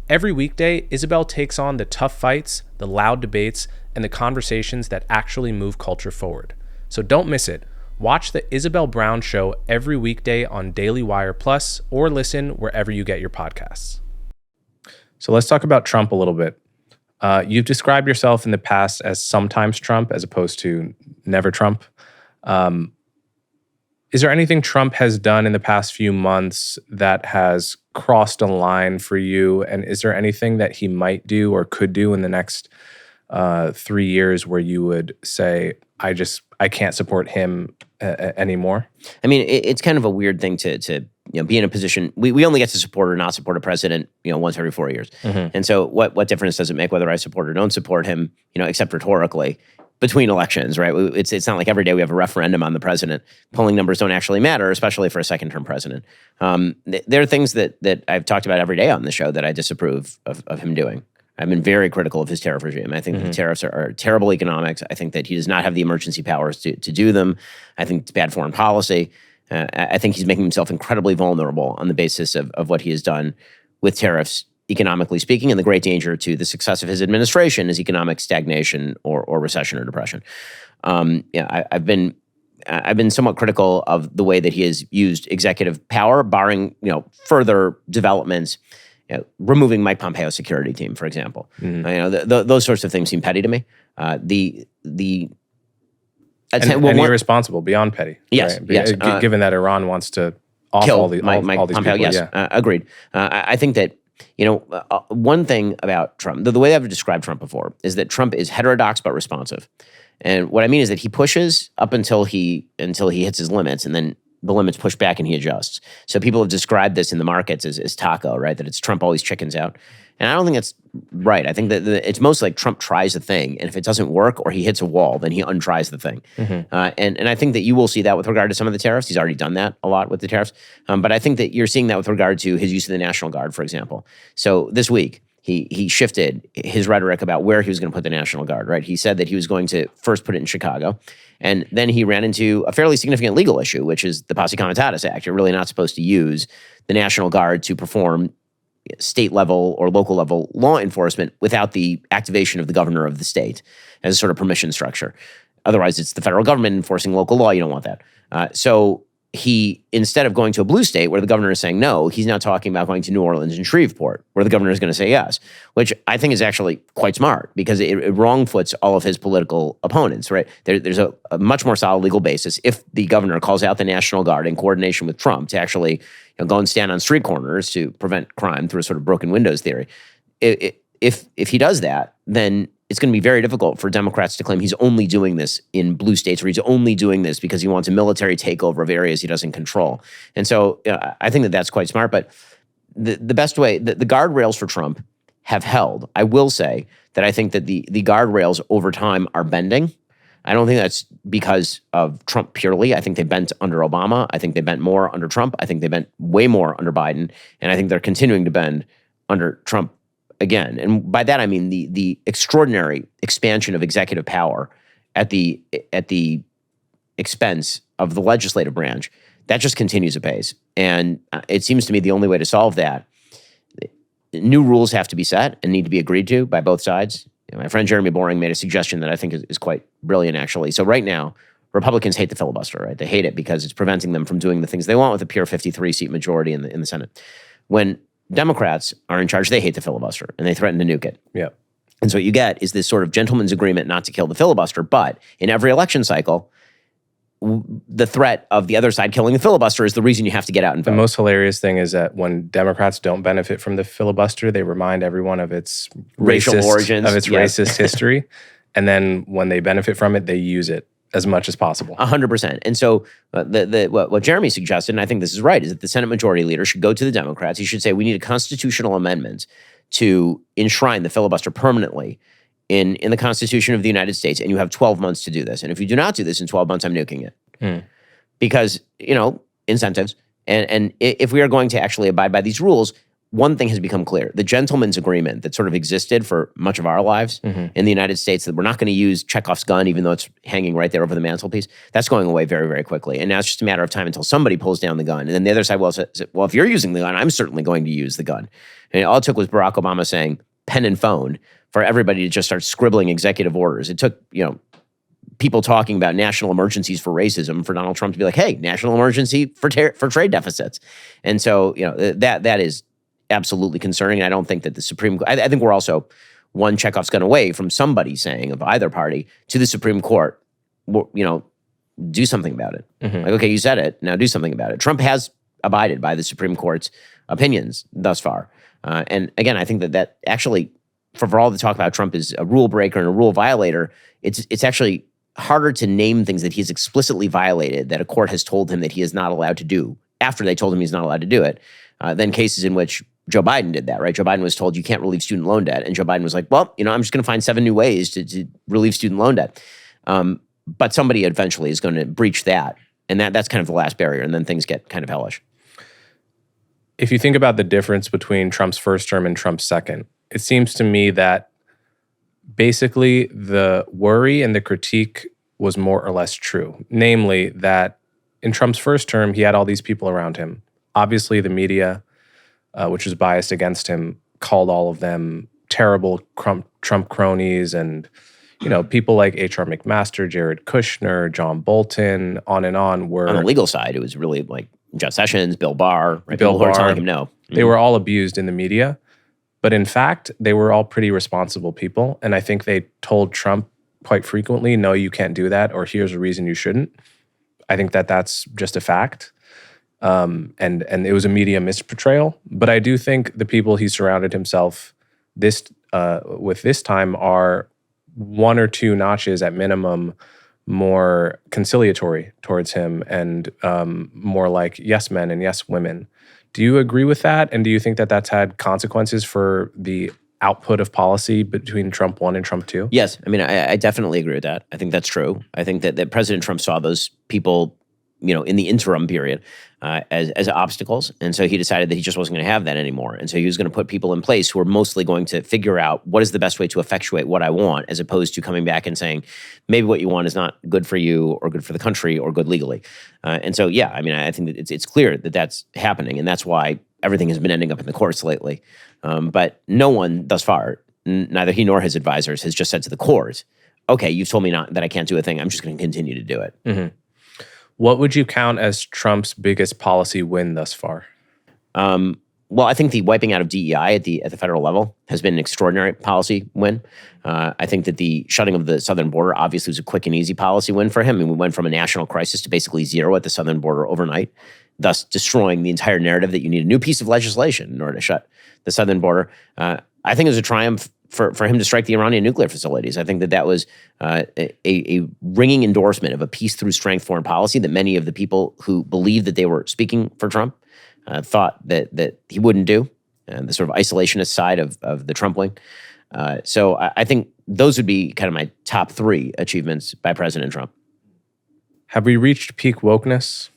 S1: Every weekday, Isabel takes on the tough fights, the loud debates, and the conversations that actually move culture forward. So don't miss it. Watch the Isabel Brown Show every weekday on Daily Wire Plus, or listen wherever you get your podcasts. So let's talk about Trump a little bit. You've described yourself in the past as sometimes Trump as opposed to never Trump. Is there anything Trump has done in the past few months that has crossed a line for you? And is there anything that he might do or could do in the next 3 years where you would say, I can't support him anymore?
S2: I mean, it's kind of a weird thing to be in a position. We only get to support or not support a president, once every 4 years. Mm-hmm. And so what difference does it make whether I support or don't support him, except rhetorically, between elections, right? It's not like every day we have a referendum on the president. Polling numbers don't actually matter, especially for a second-term president. There are things that I've talked about every day on the show that I disapprove of him doing. I've been very critical of his tariff regime. I think that the tariffs are terrible economics. I think that he does not have the emergency powers to do them. I think it's bad foreign policy. I think he's making himself incredibly vulnerable on the basis of what he has done with tariffs, economically speaking, and the great danger to the success of his administration is economic stagnation or recession or depression. I've been somewhat critical of the way that he has used executive power, barring further developments. Removing Mike Pompeo's security team, for example. Those sorts of things seem petty to me.
S1: Irresponsible, beyond petty.
S2: Yes,
S1: right?
S2: yes.
S1: Given that Iran wants to off
S2: kill
S1: all these
S2: Pompeo,
S1: people.
S2: yes, agreed. I think that one thing about Trump, the way I've described Trump before, is that Trump is heterodox but responsive. And what I mean is that he pushes up until he hits his limits, and then the limits push back and he adjusts. So people have described this in the markets as taco, right? That it's Trump always chickens out. And I don't think that's right. I think that it's mostly like Trump tries a thing, and if it doesn't work or he hits a wall, then he untries the thing. And I think that you will see that with regard to some of the tariffs. He's already done that a lot with the tariffs. But I think that you're seeing that with regard to his use of the National Guard, for example. So this week, he shifted his rhetoric about where he was going to put the National Guard, right? He said that he was going to first put it in Chicago, and then he ran into a fairly significant legal issue, which is the Posse Comitatus Act. You're really not supposed to use the National Guard to perform state level or local level law enforcement without the activation of the governor of the state as a sort of permission structure. Otherwise, it's the federal government enforcing local law. You don't want that. So he, instead of going to a blue state where the governor is saying no, he's now talking about going to New Orleans and Shreveport, where the governor is going to say yes, which I think is actually quite smart because it wrongfoots all of his political opponents, right? There's a much more solid legal basis if the governor calls out the National Guard in coordination with Trump to actually go and stand on street corners to prevent crime through a sort of broken windows theory. If he does that, then it's going to be very difficult for Democrats to claim he's only doing this in blue states, or he's only doing this because he wants a military takeover of areas he doesn't control. And so I think that that's quite smart. But the best way, the guardrails for Trump have held. I will say that I think that the guardrails over time are bending. I don't think that's because of Trump purely. I think they bent under Obama. I think they bent more under Trump. I think they bent way more under Biden. And I think they're continuing to bend under Trump again. And by that, I mean the extraordinary expansion of executive power at the expense of the legislative branch. That just continues apace. And it seems to me the only way to solve that, new rules have to be set and need to be agreed to by both sides. My friend Jeremy Boring made a suggestion that I think is quite brilliant, actually. So right now, Republicans hate the filibuster, right? They hate it because it's preventing them from doing the things they want with a pure 53-seat majority in the Senate. When Democrats are in charge, they hate the filibuster, and they threaten to nuke it.
S1: Yeah.
S2: And so what you get is this sort of gentleman's agreement not to kill the filibuster, but in every election cycle, the threat of the other side killing the filibuster is the reason you have to get out and vote.
S1: The most hilarious thing is that when Democrats don't benefit from the filibuster, they remind everyone of its
S2: racial origins,
S1: of its racist history. And then when they benefit from it, they use it as much as possible.
S2: 100%. And so what Jeremy suggested, and I think this is right, is that the Senate Majority Leader should go to the Democrats. He should say, we need a constitutional amendment to enshrine the filibuster permanently in the Constitution of the United States, and you have 12 months to do this. And if you do not do this in 12 months, I'm nuking it. Because, incentives. And if we are going to actually abide by these rules, one thing has become clear. The gentleman's agreement that sort of existed for much of our lives in the United States, that we're not going to use Chekhov's gun, even though it's hanging right there over the mantelpiece, that's going away very, very quickly. And now it's just a matter of time until somebody pulls down the gun. And then the other side says, well, if you're using the gun, I'm certainly going to use the gun. And all it took was Barack Obama saying pen and phone for everybody to just start scribbling executive orders. It took, people talking about national emergencies for racism for Donald Trump to be like, hey, national emergency for trade deficits. And so, that is absolutely concerning. And I don't think that the Supreme Court, I think we're also one Chekhov's gun away from somebody saying of either party to the Supreme Court, do something about it. Like, okay, you said it, now do something about it. Trump has abided by the Supreme Court's opinions thus far. And again, I think that actually, for all the talk about Trump is a rule breaker and a rule violator, it's actually harder to name things that he's explicitly violated that a court has told him that he is not allowed to do after they told him he's not allowed to do it, than cases in which Joe Biden did that, right? Joe Biden was told you can't relieve student loan debt. And Joe Biden was like, well, I'm just going to find 7 new ways to relieve student loan debt. But somebody eventually is going to breach that. And that's kind of the last barrier. And then things get kind of hellish.
S1: If you think about the difference between Trump's first term and Trump's second, it seems to me that basically the worry and the critique was more or less true. Namely, that in Trump's first term, he had all these people around him. Obviously, the media, which was biased against him, called all of them terrible Trump cronies, and people like H.R. McMaster, Jared Kushner, John Bolton, on were...
S2: On the legal side, it was really like Jeff Sessions, Bill Barr, right?
S1: Bill
S2: People who are
S1: Barr.
S2: telling him no.
S1: They were all abused in the media. But in fact, they were all pretty responsible people. And I think they told Trump quite frequently, no, you can't do that, or here's a reason you shouldn't. I think that that's just a fact. And it was a media misportrayal. But I do think the people he surrounded himself with this time are one or two notches at minimum more conciliatory towards him, and more like yes men and yes women. Do you agree with that? And do you think that that's had consequences for the output of policy between Trump 1 and Trump 2?
S2: Yes. I mean, I definitely agree with that. I think that's true. I think that President Trump saw those people, in the interim period as obstacles. And so he decided that he just wasn't going to have that anymore. And so he was going to put people in place who are mostly going to figure out what is the best way to effectuate what I want, as opposed to coming back and saying, maybe what you want is not good for you or good for the country or good legally. And so, yeah, I mean, I think that it's clear that that's happening. And that's why everything has been ending up in the courts lately. But no one thus far, neither he nor his advisors, has just said to the court, okay, you've told me that I can't do a thing. I'm just going to continue to do it.
S1: Mm-hmm. What would you count as Trump's biggest policy win thus far?
S2: Well, I think the wiping out of DEI at the federal level has been an extraordinary policy win. I think that the shutting of the southern border obviously was a quick and easy policy win for him. And we went from a national crisis to basically zero at the southern border overnight, thus destroying the entire narrative that you need a new piece of legislation in order to shut the southern border. I think it was a triumph for him to strike the Iranian nuclear facilities. I think that was a ringing endorsement of a peace through strength foreign policy that many of the people who believed that they were speaking for Trump thought that he wouldn't do, and the sort of isolationist side of the Trump wing. So I think those would be kind of my top 3 achievements by President Trump.
S1: Have we reached peak wokeness?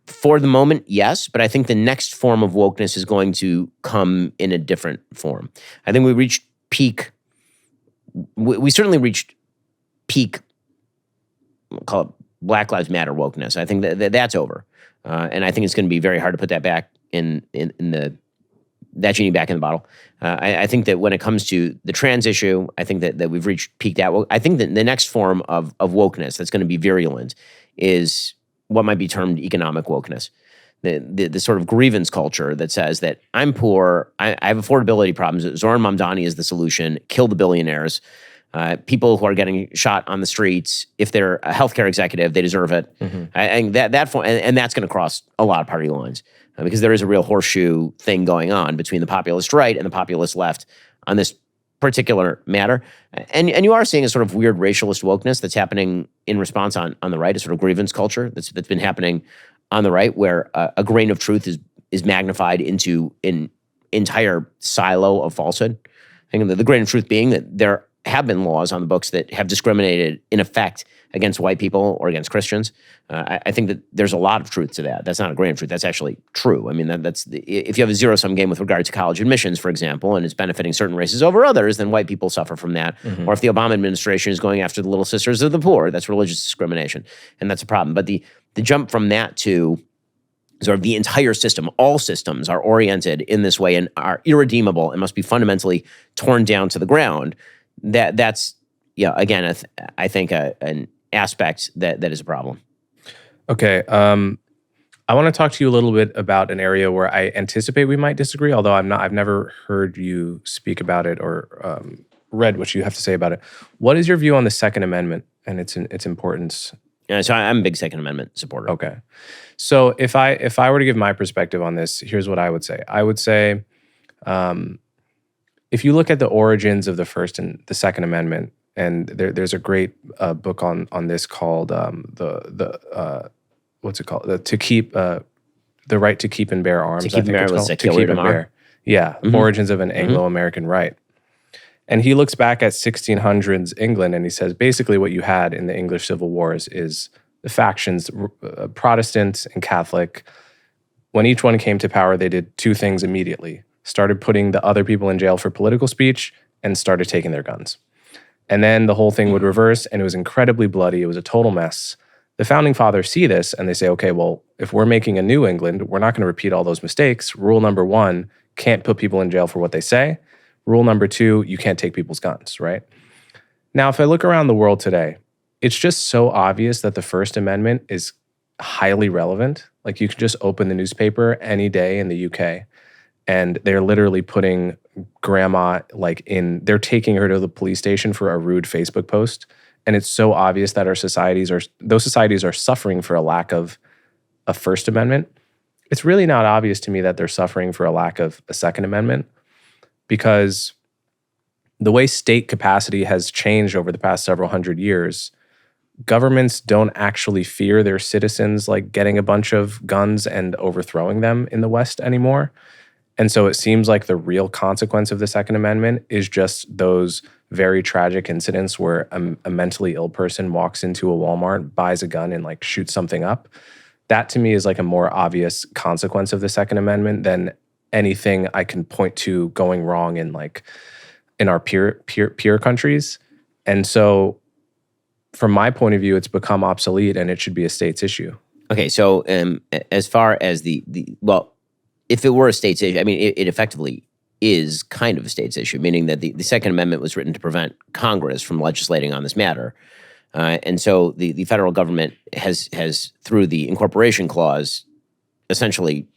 S2: For the moment, yes, but I think the next form of wokeness is going to come in a different form. I think we reached peak. We certainly reached peak, we'll call it Black Lives Matter wokeness. I think that's over. And I think it's going to be very hard to put that back in that genie back in the bottle. I think that when it comes to the trans issue, I think that we've reached peak that. I think that the next form of wokeness that's going to be virulent is what might be termed economic wokeness. The sort of grievance culture that says that I'm poor, I have affordability problems, Zoran Mamdani is the solution, kill the billionaires, people who are getting shot on the streets, if they're a healthcare executive, they deserve it. Mm-hmm. And that's going to cross a lot of party lines because there is a real horseshoe thing going on between the populist right and the populist left on this particular matter. And you are seeing a sort of weird racialist wokeness that's happening in response on the right, a sort of grievance culture that's been happening on the right, where a grain of truth is magnified into an entire silo of falsehood. I think the grain of truth being that there have been laws on the books that have discriminated in effect against white people or against Christians. I think that there's a lot of truth to that. That's not a grain of truth. That's actually true. I mean, if you have a zero-sum game with regard to college admissions, for example, and it's benefiting certain races over others, then white people suffer from that. Mm-hmm. Or if the Obama administration is going after the little sisters of the poor, that's religious discrimination, and that's a problem. But the jump from that to sort of the entire system, all systems are oriented in this way and are irredeemable and must be fundamentally torn down to the ground. That's again, I think an aspect that is a problem.
S1: Okay. I want to talk to you a little bit about an area where I anticipate we might disagree, although I've never heard you speak about it or read what you have to say about it. What is your view on the Second Amendment and its importance?
S2: So I'm a big Second Amendment supporter.
S1: Okay. So if I were to give my perspective on this, here's what I would say. I would say, if you look at the origins of the First and the Second Amendment, and there's a great book on this called what's it called? The right to keep and bear arms.
S2: To keep and bear was Secular Demar.
S1: Yeah, mm-hmm. Origins of an Anglo-American right. And he looks back at 1600s England and he says, basically what you had in the English Civil Wars is the factions, Protestant and Catholic. When each one came to power, they did two things immediately. Started putting the other people in jail for political speech and started taking their guns. And then the whole thing would reverse, and it was incredibly bloody. It was a total mess. The founding fathers see this, and they say, okay, well, if we're making a new England, we're not going to repeat all those mistakes. Rule number one, can't put people in jail for what they say. Rule number two, you can't take people's guns, right? Now, if I look around the world today, it's just so obvious that the First Amendment is highly relevant. Like, you can just open the newspaper any day in the UK, and they're literally putting grandma they're taking her to the police station for a rude Facebook post. And it's so obvious that those societies are suffering for a lack of a First Amendment. It's really not obvious to me that they're suffering for a lack of a Second Amendment, because the way state capacity has changed over the past several hundred years, governments don't actually fear their citizens like getting a bunch of guns and overthrowing them in the West anymore. And so it seems like the real consequence of the Second Amendment is just those very tragic incidents where a mentally ill person walks into a Walmart, buys a gun, and like shoots something up. That to me is like a more obvious consequence of the Second Amendment than anything I can point to going wrong in our peer countries. And so from my point of view, it's become obsolete and it should be a state's issue.
S2: Okay, so as far as if it were a state's issue, I mean, it effectively is kind of a state's issue, meaning that the Second Amendment was written to prevent Congress from legislating on this matter. And so the federal government has, through the incorporation clause, essentially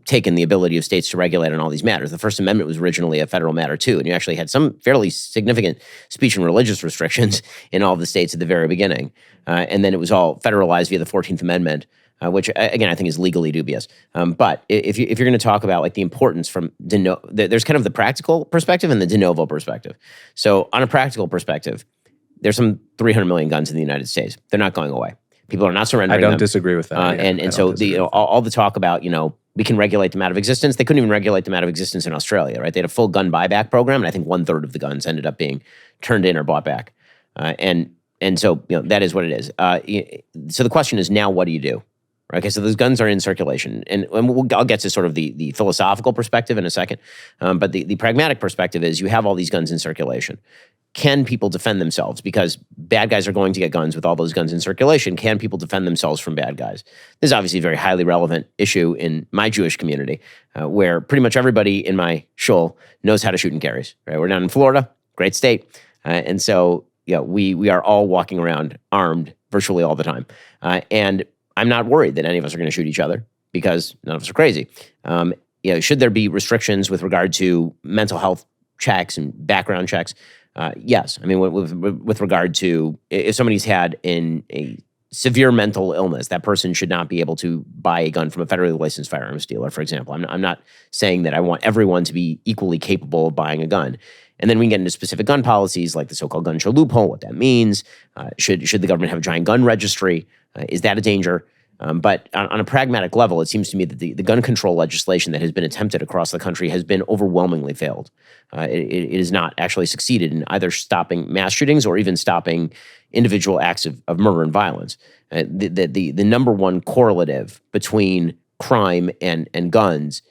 S2: taken the ability of states to regulate on all these matters. The First Amendment was originally a federal matter too, and you actually had some fairly significant speech and religious restrictions in all of the states at the very beginning. And then it was all federalized via the 14th Amendment, which, again, I think is legally dubious. But if you're going to talk about like the importance from there's kind of the practical perspective and the de novo perspective. So on a practical perspective, there's some 300 million guns in the United States. They're not going away. People are not surrendering them.
S1: I don't disagree with that.
S2: And so all the talk about, we can regulate them out of existence. They couldn't even regulate them out of existence in Australia, right? They had a full gun buyback program, and I think 1/3 of the guns ended up being turned in or bought back. And so that is what it is. So the question is now, what do you do? Okay, so those guns are in circulation, and I'll get to sort of the philosophical perspective in a second, but the pragmatic perspective is you have all these guns in circulation. Can people defend themselves? Because bad guys are going to get guns with all those guns in circulation. Can people defend themselves from bad guys? This is obviously a very highly relevant issue in my Jewish community, where pretty much everybody in my shul knows how to shoot and carries. Right? We're down in Florida, great state, and so we are all walking around armed virtually all the time, and I'm not worried that any of us are going to shoot each other because none of us are crazy. Should there be restrictions with regard to mental health checks and background checks? Yes. I mean, with regard to if somebody's had a severe mental illness, that person should not be able to buy a gun from a federally licensed firearms dealer, for example. I'm not saying that I want everyone to be equally capable of buying a gun. And then we can get into specific gun policies like the so-called gun show loophole, what that means. Should the government have a giant gun registry? Is that a danger? But on a pragmatic level, it seems to me that the gun control legislation that has been attempted across the country has been overwhelmingly failed. It has not actually succeeded in either stopping mass shootings or even stopping individual acts of murder and violence. The number one correlative between crime and guns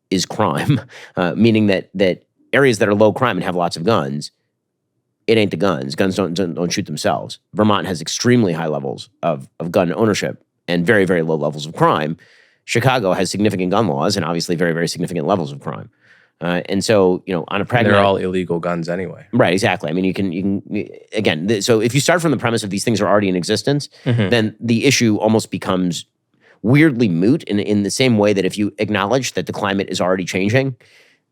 S2: is crime, meaning that areas that are low crime and have lots of guns, it ain't the guns. Guns don't shoot themselves. Vermont has extremely high levels of gun ownership and very, very low levels of crime. Chicago has significant gun laws and obviously very, very significant levels of crime. And so, on a pragmatic...
S1: They're all illegal guns anyway.
S2: Right, exactly. I mean, you can again, so if you start from the premise of these things are already in existence, then the issue almost becomes weirdly moot in the same way that if you acknowledge that the climate is already changing,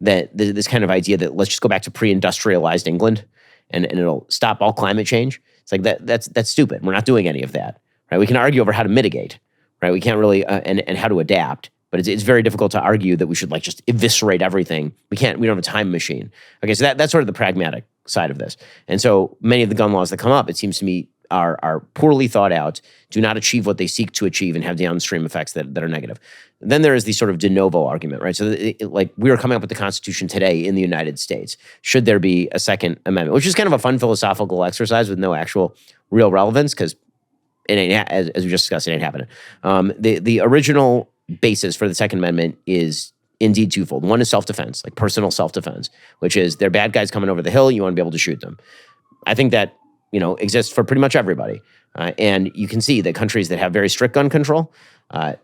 S2: that this kind of idea that let's just go back to pre-industrialized England and it'll stop all climate change. It's like that's stupid. We're not doing any of that. Right? We can argue over how to mitigate, right? We can't really, and how to adapt, but it's very difficult to argue that we should just eviscerate everything. We don't have a time machine. Okay, so that's sort of the pragmatic side of this. And so many of the gun laws that come up, it seems to me, are poorly thought out, do not achieve what they seek to achieve, and have downstream effects that are negative. Then there is the sort of de novo argument, right? So like we are coming up with the Constitution today in the United States. Should there be a Second Amendment? Which is kind of a fun philosophical exercise with no actual real relevance, because it ain't, as we just discussed, it ain't happening. The original basis for the Second Amendment is indeed twofold. One is self-defense, like personal self-defense, which is they're bad guys coming over the hill, you want to be able to shoot them. I think that, exists for pretty much everybody. And you can see that countries that have very strict gun control,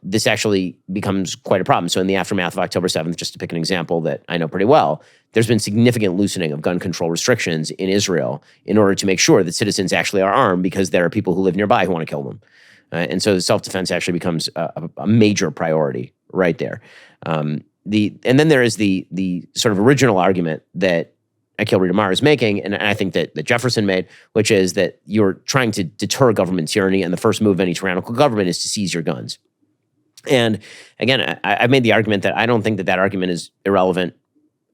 S2: this actually becomes quite a problem. So in the aftermath of October 7th, just to pick an example that I know pretty well, there's been significant loosening of gun control restrictions in Israel in order to make sure that citizens actually are armed, because there are people who live nearby who want to kill them. And so self-defense actually becomes a major priority right there. And then there is the sort of original argument that Akil Reed-Amar is making, and I think that Jefferson made, which is that you're trying to deter government tyranny, and the first move of any tyrannical government is to seize your guns. And again, I've made the argument that I don't think that argument is irrelevant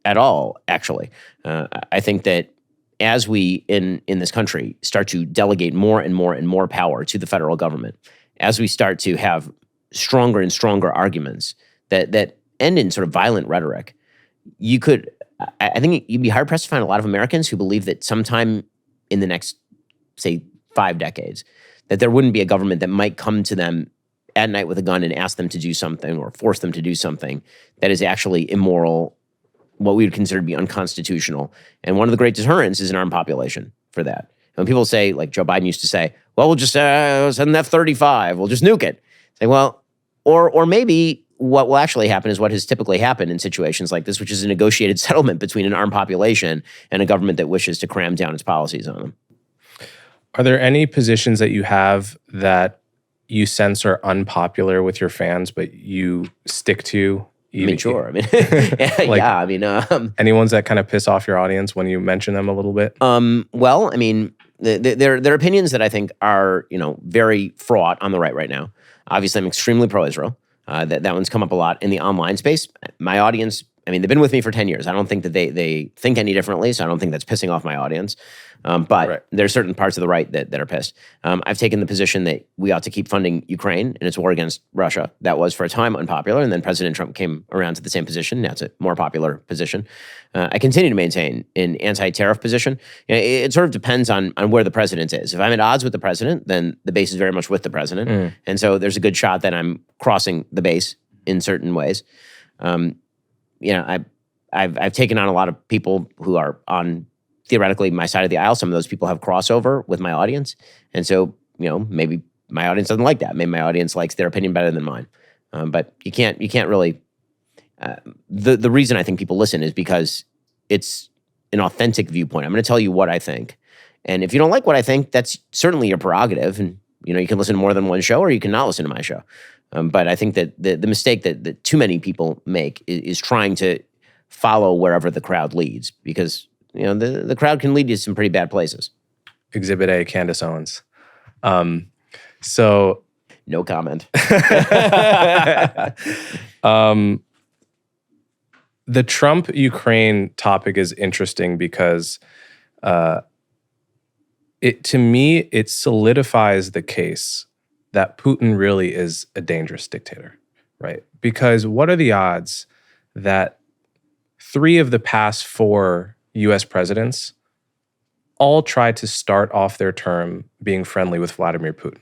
S2: at all, actually. I think that as we in this country start to delegate more and more and more power to the federal government, as we start to have stronger and stronger arguments that end in sort of violent rhetoric, I think you'd be hard-pressed to find a lot of Americans who believe that sometime in the next, say, 5 decades, that there wouldn't be a government that might come to them at night with a gun and ask them to do something or force them to do something that is actually immoral, what we would consider to be unconstitutional. And one of the great deterrents is an armed population for that. When people say, like Joe Biden used to say, well, we'll just send an F-35, we'll just nuke it. Say, well, or maybe what will actually happen is what has typically happened in situations like this, which is a negotiated settlement between an armed population and a government that wishes to cram down its policies on them.
S1: Are there any positions that you have that you sense are unpopular with your fans, but you stick to?
S2: Sure.
S1: Any ones that kind of piss off your audience when you mention them a little bit?
S2: There are opinions that I think are, very fraught on the right now. Obviously, I'm extremely pro-Israel. That one's come up a lot in the online space. My audience, they've been with me for 10 years. I don't think that they think any differently, so I don't think that's pissing off my audience. But right. There's certain parts of the right that are pissed. I've taken the position that we ought to keep funding Ukraine in its war against Russia. That was for a time unpopular, and then President Trump came around to the same position. Now it's a more popular position. I continue to maintain an anti-tariff position. It sort of depends on where the president is. If I'm at odds with the president, then the base is very much with the president. And so there's a good shot that I'm crossing the base in certain ways. I've taken on a lot of people who are on theoretically my side of the aisle. Some of those people have crossover with my audience. And so, maybe my audience doesn't like that. Maybe my audience likes their opinion better than mine. But you can't really, the reason I think people listen is because it's an authentic viewpoint. I'm going to tell you what I think. And if you don't like what I think, that's certainly your prerogative. And, you can listen to more than one show, or you can not listen to my show. But I think that the mistake that too many people make is trying to follow wherever the crowd leads, because the crowd can lead you to some pretty bad places.
S1: Exhibit A, Candace Owens. So
S2: no comment.
S1: The Trump-Ukraine topic is interesting because to me, it solidifies the case that Putin really is a dangerous dictator, right? Because what are the odds that 3 of the past 4 U.S. presidents all tried to start off their term being friendly with Vladimir Putin?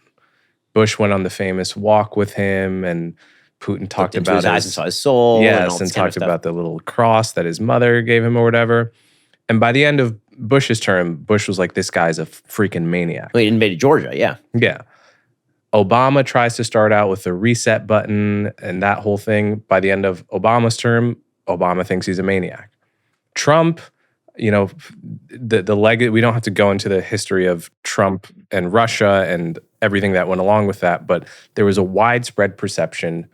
S1: Bush went on the famous walk with him, and Putin talked about
S2: his eyes and saw his soul.
S1: Yes, and talked about the little cross that his mother gave him or whatever. And by the end of Bush's term, Bush was like, this guy's a freaking maniac.
S2: Well, he invaded Georgia, yeah.
S1: Yeah. Obama tries to start out with the reset button and that whole thing. By the end of Obama's term, Obama thinks he's a maniac. Trump, we don't have to go into the history of Trump and Russia and everything that went along with that, but there was a widespread perception,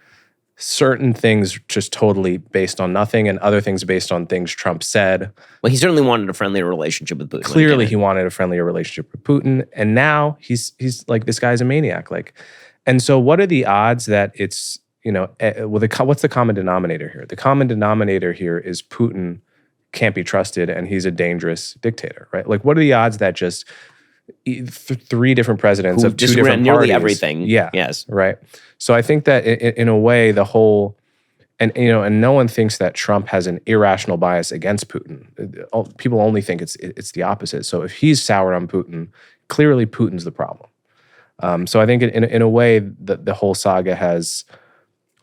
S1: certain things just totally based on nothing and other things based on things Trump said.
S2: Well, he certainly wanted a friendlier relationship with Putin.
S1: Clearly he wanted a friendlier relationship with Putin, and now he's like, this guy's a maniac. And so what are the odds that it's, what's the common denominator here? The common denominator here is Putin can't be trusted and he's a dangerous dictator, right? Like, what are the odds that just three different presidents
S2: Who
S1: of two
S2: disagree on
S1: different
S2: nearly
S1: parties.
S2: everything.
S1: Yeah.
S2: Yes.
S1: Right. So I think that in a way, the whole, and no one thinks that Trump has an irrational bias against Putin. People only think it's the opposite. So if he's soured on Putin, clearly Putin's the problem. So I think in a way, the whole saga has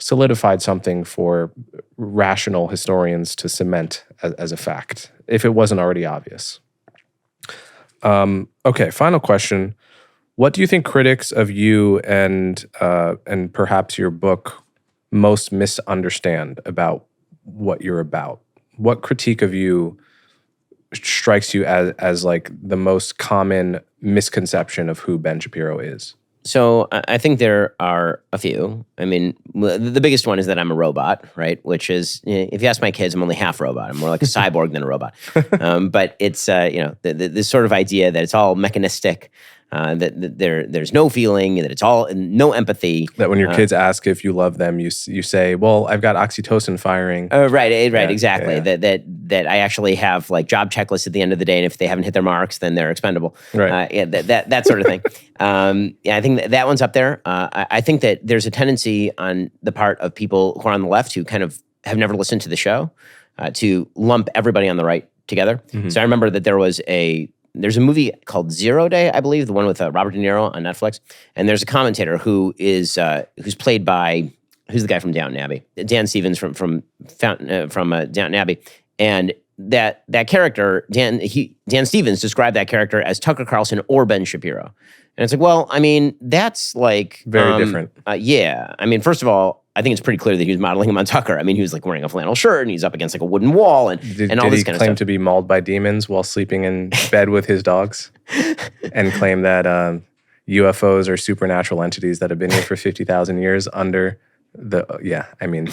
S1: solidified something for rational historians to cement as a fact, if it wasn't already obvious. Okay, final question. What do you think critics of you and perhaps your book most misunderstand about what you're about? What critique of you strikes you as like the most common misconception of who Ben Shapiro is?
S2: So I think there are a few. I mean, the biggest one is that I'm a robot, right? Which is, if you ask my kids, I'm only half robot. I'm more like a cyborg than a robot. But it's, this sort of idea that it's all mechanistic, that there's no feeling, that it's all no empathy.
S1: That when your kids ask if you love them, you say, "Well, I've got oxytocin firing."
S2: Right,
S1: Yeah,
S2: exactly.
S1: yeah.
S2: That I actually have like job checklists at the end of the day, and if they haven't hit their marks, then they're expendable.
S1: Right.
S2: That sort of thing. I think that one's up there. I think that there's a tendency on the part of people who are on the left who kind of have never listened to the show to lump everybody on the right together.
S1: Mm-hmm.
S2: So I remember that there's a movie called Zero Day, I believe, the one with Robert De Niro on Netflix, and there's a commentator who's played by, who's the guy from Downton Abbey? Dan Stevens from Downton Abbey, and that character, Dan Stevens described that character as Tucker Carlson or Ben Shapiro, and it's like, well, I mean, that's like
S1: Very different.
S2: Yeah, I mean, first of all, I think it's pretty clear that he was modeling him on Tucker. I mean, he was like wearing a flannel shirt and he's up against like a wooden wall and all this kind of stuff.
S1: Did he claim to be mauled by demons while sleeping in bed with his dogs, and claim that UFOs are supernatural entities that have been here for 50,000 years under the? Yeah, I mean,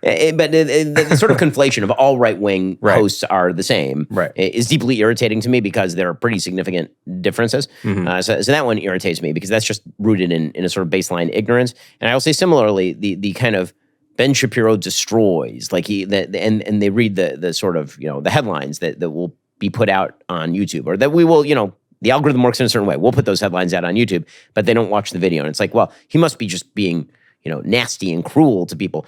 S2: but the sort of conflation of all right-wing
S1: Right.
S2: hosts are the same.
S1: Right.
S2: Is deeply irritating to me because there are pretty significant differences.
S1: Mm-hmm.
S2: So that one irritates me because that's just rooted in a sort of baseline ignorance. And I will say similarly, the kind of Ben Shapiro destroys, like and they read the sort of, the headlines that will be put out on YouTube, or that we will, the algorithm works in a certain way. We'll put those headlines out on YouTube, but they don't watch the video. And it's like, well, he must be just being, nasty and cruel to people.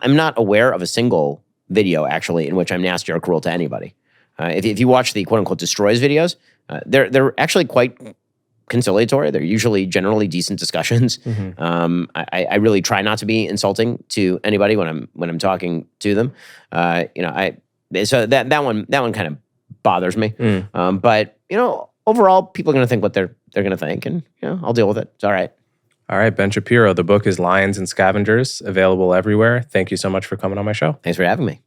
S2: I'm not aware of a single video, actually, in which I'm nasty or cruel to anybody. If you watch the quote-unquote destroys videos, they're actually quite conciliatory. They're usually generally decent discussions.
S1: Mm-hmm.
S2: I really try not to be insulting to anybody when I'm talking to them. So that one kind of bothers me. But overall, people are going to think what they're going to think, and I'll deal with it. It's all right.
S1: All right, Ben Shapiro. The book is Lions and Scavengers, available everywhere. Thank you so much for coming on my show.
S2: Thanks for having me.